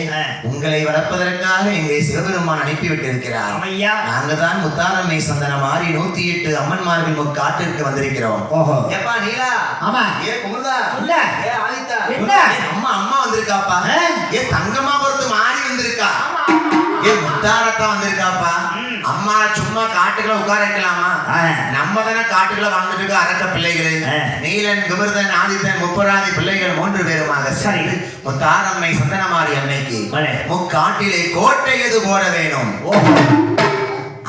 உங்களை வளர்ப்பதற்காக எங்களை சிவபெருமான் அனுப்பி விட்டிருக்கிறார் ஐயா நாங்க தான் முத்தாரம்மை சந்தனமாரி 108 அம்மன்மார்கள் முக்காட்டிற்கு வந்திருக்கிறோம் ஓஹோ ஏப்பா நீலா ஆமா ஏ குமுதா இல்ல ஏ ஆதித்தா என்ன அம்மா அம்மா வந்திருக்காப்பா ஏ தங்கம்மா பொறுத்து மாறி வந்திருக்கா ஏ முத்தாரத்தா வந்திருக்காப்பா அம்மா சும்மா காட்டுக்குள்ள உட்கார வைக்கலாமா நம்ம தானே காட்டுக்குள்ள வாழ்ந்துட்டு இருக்க அரக்க பிள்ளைகள் நீலன் குமிர்தன் ஆதித்தன் முப்பராதி பிள்ளைகள் 3 பேருமாக சரி முத்தாரம்மை சந்தனமாரி அன்னைக்கு முக்காட்டிலே கோட்டை எது போட வேணும்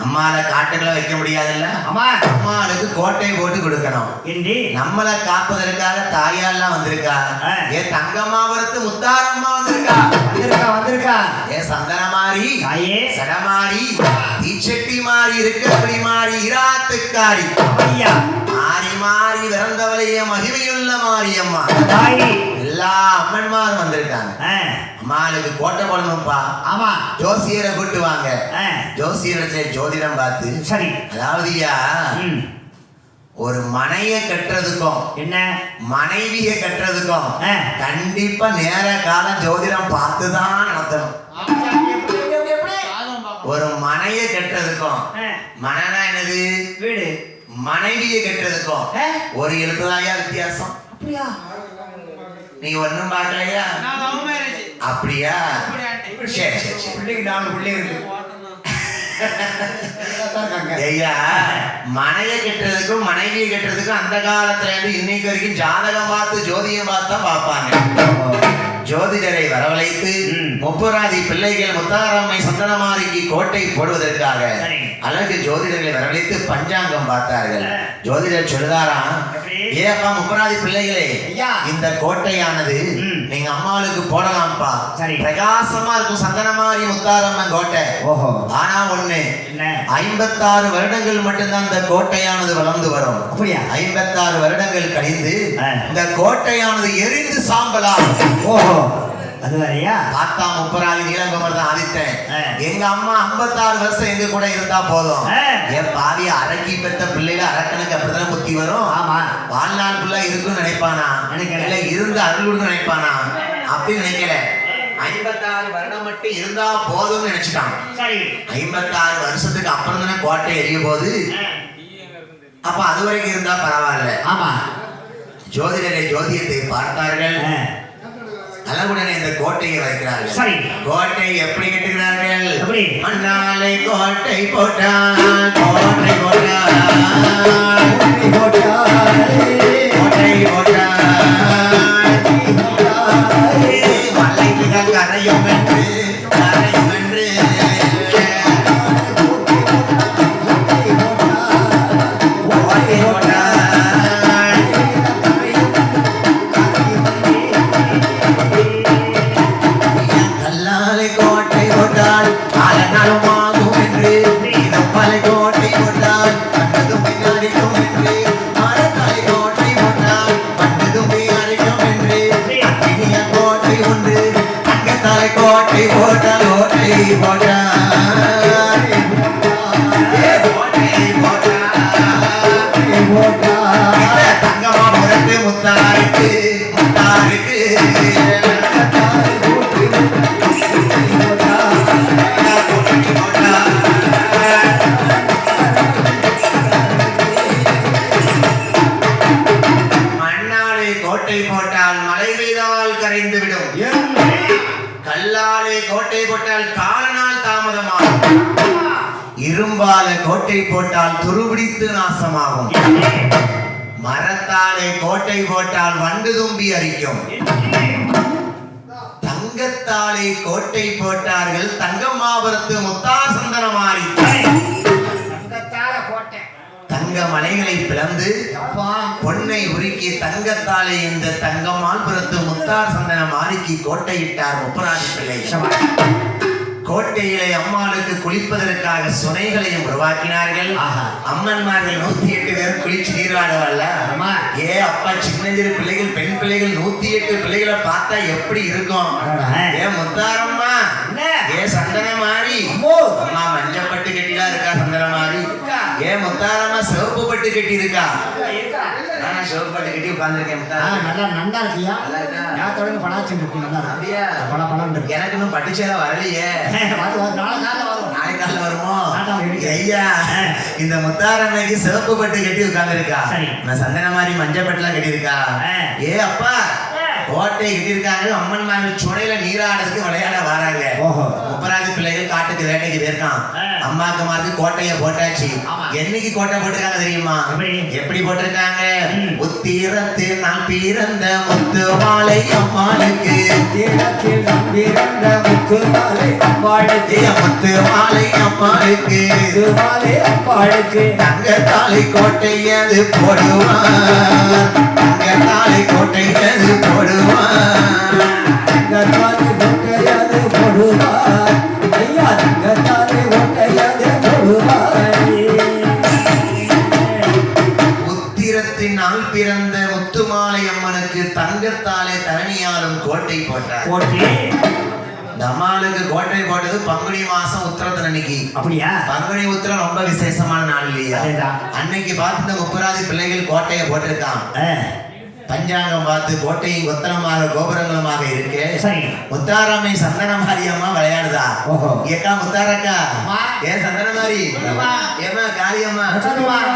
அம்மால காட்டுக்குள்ள வைக்க முடியாதுல்ல அம்மாளுக்கு கோட்டை போட்டு கொடுக்கணும் நம்மளை காப்பதற்காக தாயாலாம் வந்திருக்கா ஏ தங்கம்மா பொறுத்து முத்தாரம்மா வந்திருக்கா ஏ சந்தனமாரி சடமாரி தீச்சட்டி மாறி இருக்கபடி மாறி இராத்துக்காரி மாறி மாறி விறந்தவளைய மகிமையுள்ள மாரியம்மா எல்லா அம்மன்மாரும் வந்திருக்காங்க அம்மாளுக்கு கோட்டை போடணும்பா ஆமா ஜோசியரை கூட்டு வாங்க ஜோசியரத்துல ஜோதிடம் பார்த்து சரி அதாவதுயா ஒரு மனைய கட்டுறதுக்கும் என்ன மனைவிய கட்டுறதுக்கும் கண்டிப்பா நேர காலம் ஜோதிடம் பார்த்துதான் நடத்தணும் ஒரு மனைய கட்டுறதுக்கும் மனனா என்னது வீடு மனைவிய கட்டுறதுக்கும் ஒரு எழுத்துதாயா வித்தியாசம் அப்படியா நீ ஒண்ணும் பார்க்கலையா அப்படியா சரி சரி சரி பிள்ளைக்கு 4 பிள்ளை இருக்கு ஐயா மனைய கட்டுறதுக்கும் மனைவியை கட்டுறதுக்கும் அந்த காலத்துல இருந்து இன்னைக்கு வரைக்கும் ஜாதகம் பார்த்து ஜோதியம் பார்த்து தான் பார்ப்பாங்க ஜோதிடரை வரவழைத்து முப்பராதி பிள்ளைகள் முத்தாரம்மை சந்தனமாரிக்கு கோட்டை போடுவதற்காக அழகு ஜோதிடர்களை வரவழைத்து பஞ்சாங்கம் பார்த்தார்கள் ஜோதிடர் சொல்லுதாராம் ஏப்பா முப்பராதி பிள்ளைகளே இந்த கோட்டையானது நீங்க அம்மாளுக்கு போடலாம்ப்பா பிரகாசமா இருக்கும் சந்தனமாரி முத்தாரம்மன் கோட்டை ஆனா ஒண்ணு 56 வருடங்கள் மட்டும்தான் இந்த கோட்டையானது வளர்ந்து வரும் 56 வருடங்கள் கழிந்து இந்த கோட்டையானது எரிந்து சாம்பலா அது வரையா பார்த்தா முப்பராதி நீலங்குமர் தான் ஆதித்தன் எங்க அம்மா 56 வருஷம் எங்க கூட இருந்தா போதும் என் பாவி அரக்கி பெற்ற பிள்ளைல அரக்கனுக்கு அப்படிதான் புத்தி வரும் ஆமா வாழ்நாள் ஃபுல்லா இருக்குன்னு நினைப்பானா நினைக்கல இருந்து அருள் கொடுக்க நினைப்பானா அப்படி நினைக்கல 56 வருடம் மட்டும் இருந்தா போதும்னு நினைச்சிட்டான் 56 வருஷத்துக்கு அப்புறம் தானே கோட்டை எரிய போது அப்ப அது வரைக்கும் இருந்தா பரவாயில்ல ஆமா ஜோதிடரை ஜோதியத்தை பார்த்தார்கள் அழகுடனே இந்த கோட்டையை வைக்கிறார்கள் கோட்டை எப்படி கட்டுகிறார்கள் மண்ணாலை கோட்டை போட்டால் கோட்டை போட்டால் கோட்டை போட்டால் மலைக்கு கரையும் என்று கரையும் என்று கோட்டை போட்டால் கோட்டை போட்டால் அலநாளுமாகும் என்று மலை கோட்டை போட்டால் கண்டதும் பின்னாடிக்கும் என்று மரத்தலை கோட்டை போட்டால் இரும்பால கோட்டை போட்டால் துருபிடித்து நாசமாகும். மரத்தாலே கோட்டை போட்டால் வண்டு தும்பி அரிக்கும். தங்கத்தாலே கோட்டை போட்டார்கள் தங்கம்மாபுரத்து முத்தார் சந்தனமாரி. தங்கத்தால கோட்டை. தங்க மலைகளை பிளந்து அப்பா பொன்னை உருக்கி தங்கத்தாலே இந்த தங்கம்மாபுரத்து முத்தார் சந்தனமாரிக்கு கோட்டையிட்டார் முப்பராஜி பிள்ளை. கோட்டையிலே அம்மாளுக்கு குளிப்பதற்காக சுனைகளையும் உருவாக்கினார்கள். அம்மன்மார்கள் 108 பேர் குளிச்சு நீராடுவாள்ல. ஏ அப்பா, சின்னஞ்சிறு பிள்ளைகள், பெண் பிள்ளைகள் 108 பிள்ளைகளை பார்த்தா எப்படி இருக்கும்? ஏ முத்தாரம்மா, ஏ சந்தனமாரி, அம்மா மஞ்சப்பட்டு கட்டிடா இருக்கா சந்தனமாரி. ஏ முத்தாரம்மா சிவப்பு பட்டு கட்டி இருக்கா. நான் சிவப்பு பட்டு கட்டி உட்கார்ந்துருக்கேன். நல்லா நண்டா இருக்கியா? நல்லா இருக்கா? நான் தொடர்ந்து படாச்சு இருக்கு. நல்லா அப்படியா? பல படம் இருக்கு. எனக்கு இன்னும் பட்டுச்சேலை வரலையே. நாளைக்கு காலைல வருமோ? ஐயா, இந்த முத்தாரம்மைக்கு சிவப்பு பட்டு கட்டி உட்கார்ந்து இருக்கா. நான் சந்தன மாதிரி மஞ்சள் பட்டுலாம் கட்டி இருக்கா. ஏ அப்பா, கோட்டை கட்டி இருக்காங்க. அம்மன் மாதிரி சுனையில நீராடுறதுக்கு விளையாட வராங்க. முப்பராஜி பிள்ளைகள் காட்டுக்கு வேட்டைக்கு போயிருக்கான். அம்மாக்கு மாதிரி கோட்டைய போட்டாச்சு. என்னைக்கு கோட்டை போட்டிருக்காங்க தெரியுமா? எப்படி போட்டிருக்காங்க? உத்திரத்து நான் பிறந்த முத்து மாலை அம்மாளுக்கு, முத்து மாலை அம்மாளுக்கு தங்க தாலை கோட்டையது போடுவார். தங்க தாலை கோட்டையது போடுவார். ஐயா, தங்க தாலை கோட்டையது போடுவார். உத்திரத்தினால் பிறந்த முத்துமாலை அம்மனுக்கு தங்கத்தாலே தரணியாலும் கோட்டை போட்டார். நம்மளுக்கு கோட்டை போட்டது பங்குனி மாசம் உத்திரத்தின் அன்னைக்கு. அப்படியா? பங்குனி உத்திரம் ரொம்ப விசேஷமான நாள் இல்லையா? அன்னைக்கு பார்த்து இந்த முப்பராதி பிள்ளைகள் கோட்டையை போட்டிருக்கான். பஞ்சாங்கம் பார்த்து கோட்டையும் கொத்தனமாக கோபுரங்களுமாக இருக்கு. முத்தாரம்மை சந்தனமாரி அம்மா விளையாடுதா? ஏக்கா முத்தாரக்கா, ஏன் சந்தனமாரி, ஏமா காளியம்மா,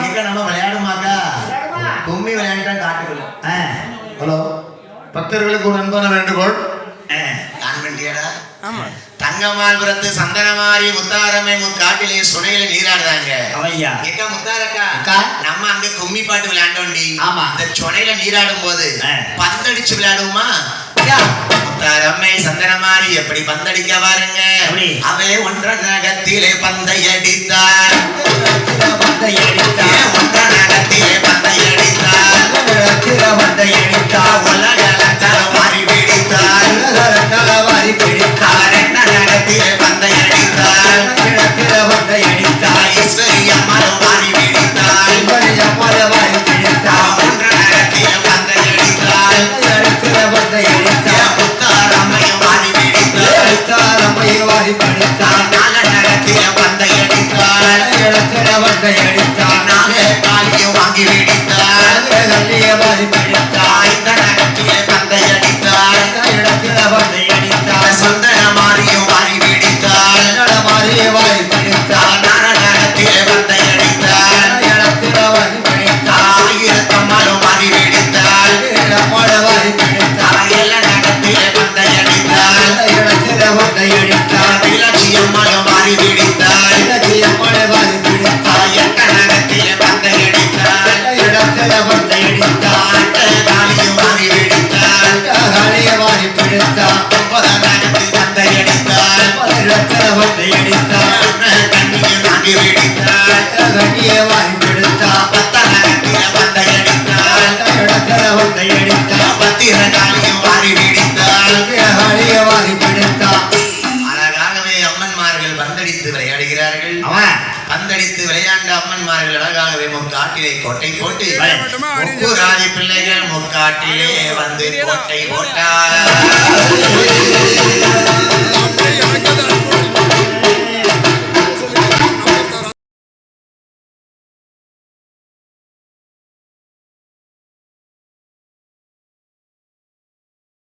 ஏக்கா நம்ம விளையாடுமாக்கா? கும்மி விளையாண்டா காட்டுக்குள்ள. ஹலோ, பக்தர்களுக்கு ஒரு அன்பான வேண்டுகோள். தங்கமால்புரத்து சந்தனமாரி முத்தாரம்மை காட்டிலே சுனையில நீராடுறாங்க. முத்தாரக்கா, நம்ம அங்க கும்மி பாட்டு விளையாண்டோண்டி. இந்த சுனையில நீராடும் போது பந்தடிச்சு விளையாடுவோமா? முத்தாரம்மை சந்தனமாரி எப்படி பந்தடிக்க பாருங்க. அவே ஒன்ற நகத்திலே பந்தை அடித்தார். ஒன்ற நகத்திலே பந்தை அடித்தார். உலகள மாறி பிடித்தார். என்ன நகத்திலே பந்தை அடித்தார். ஈஸ்வரி அம்மாளும் மாறி பிடித்தார். ஒன்ற நகத்திலே பந்தை அடித்தார். முத்தாரம்மையும் மாறி பிடித்தார். நால நகத்திலே பந்தை அடித்தார். நாலே காலியும் வாங்கி பிடித்தார். இந்த நகத்திலே பந்தை அடித்தார். சந்தனமாரியும் வாரி பிடித்தார். நாரணத்திலே பந்தை அடித்தார். ஆயிரத்தம்மாளும் வாரி பிடித்தார். எல்லா நகத்திலே பந்தை அடித்தார். இலட்சியம்மாளும் வாரி பிடித்தார். எட்ட நகத்திலே பந்தை அடித்தார். காலியும் வாரி பிடித்தார். 9 நகத்தில் பந்தை அடித்தார். கண்ணியும் வாங்கி பிடித்தார். 10 நகத்திலே பந்தை அடித்தார். பத்திரகாளியும் வாரி பிடித்தார். அழகாகவே அம்மன்மார்கள் பந்தடித்து விளையாடுகிறார்கள். பந்தடித்து விளையாண்ட அம்மன்மார்கள் அழகாகவே முக்காட்டிலே கோட்டை போட்டு முப்புராதி பிள்ளைகள் முக்காட்டிலே வந்து கோட்டை போட்டார்.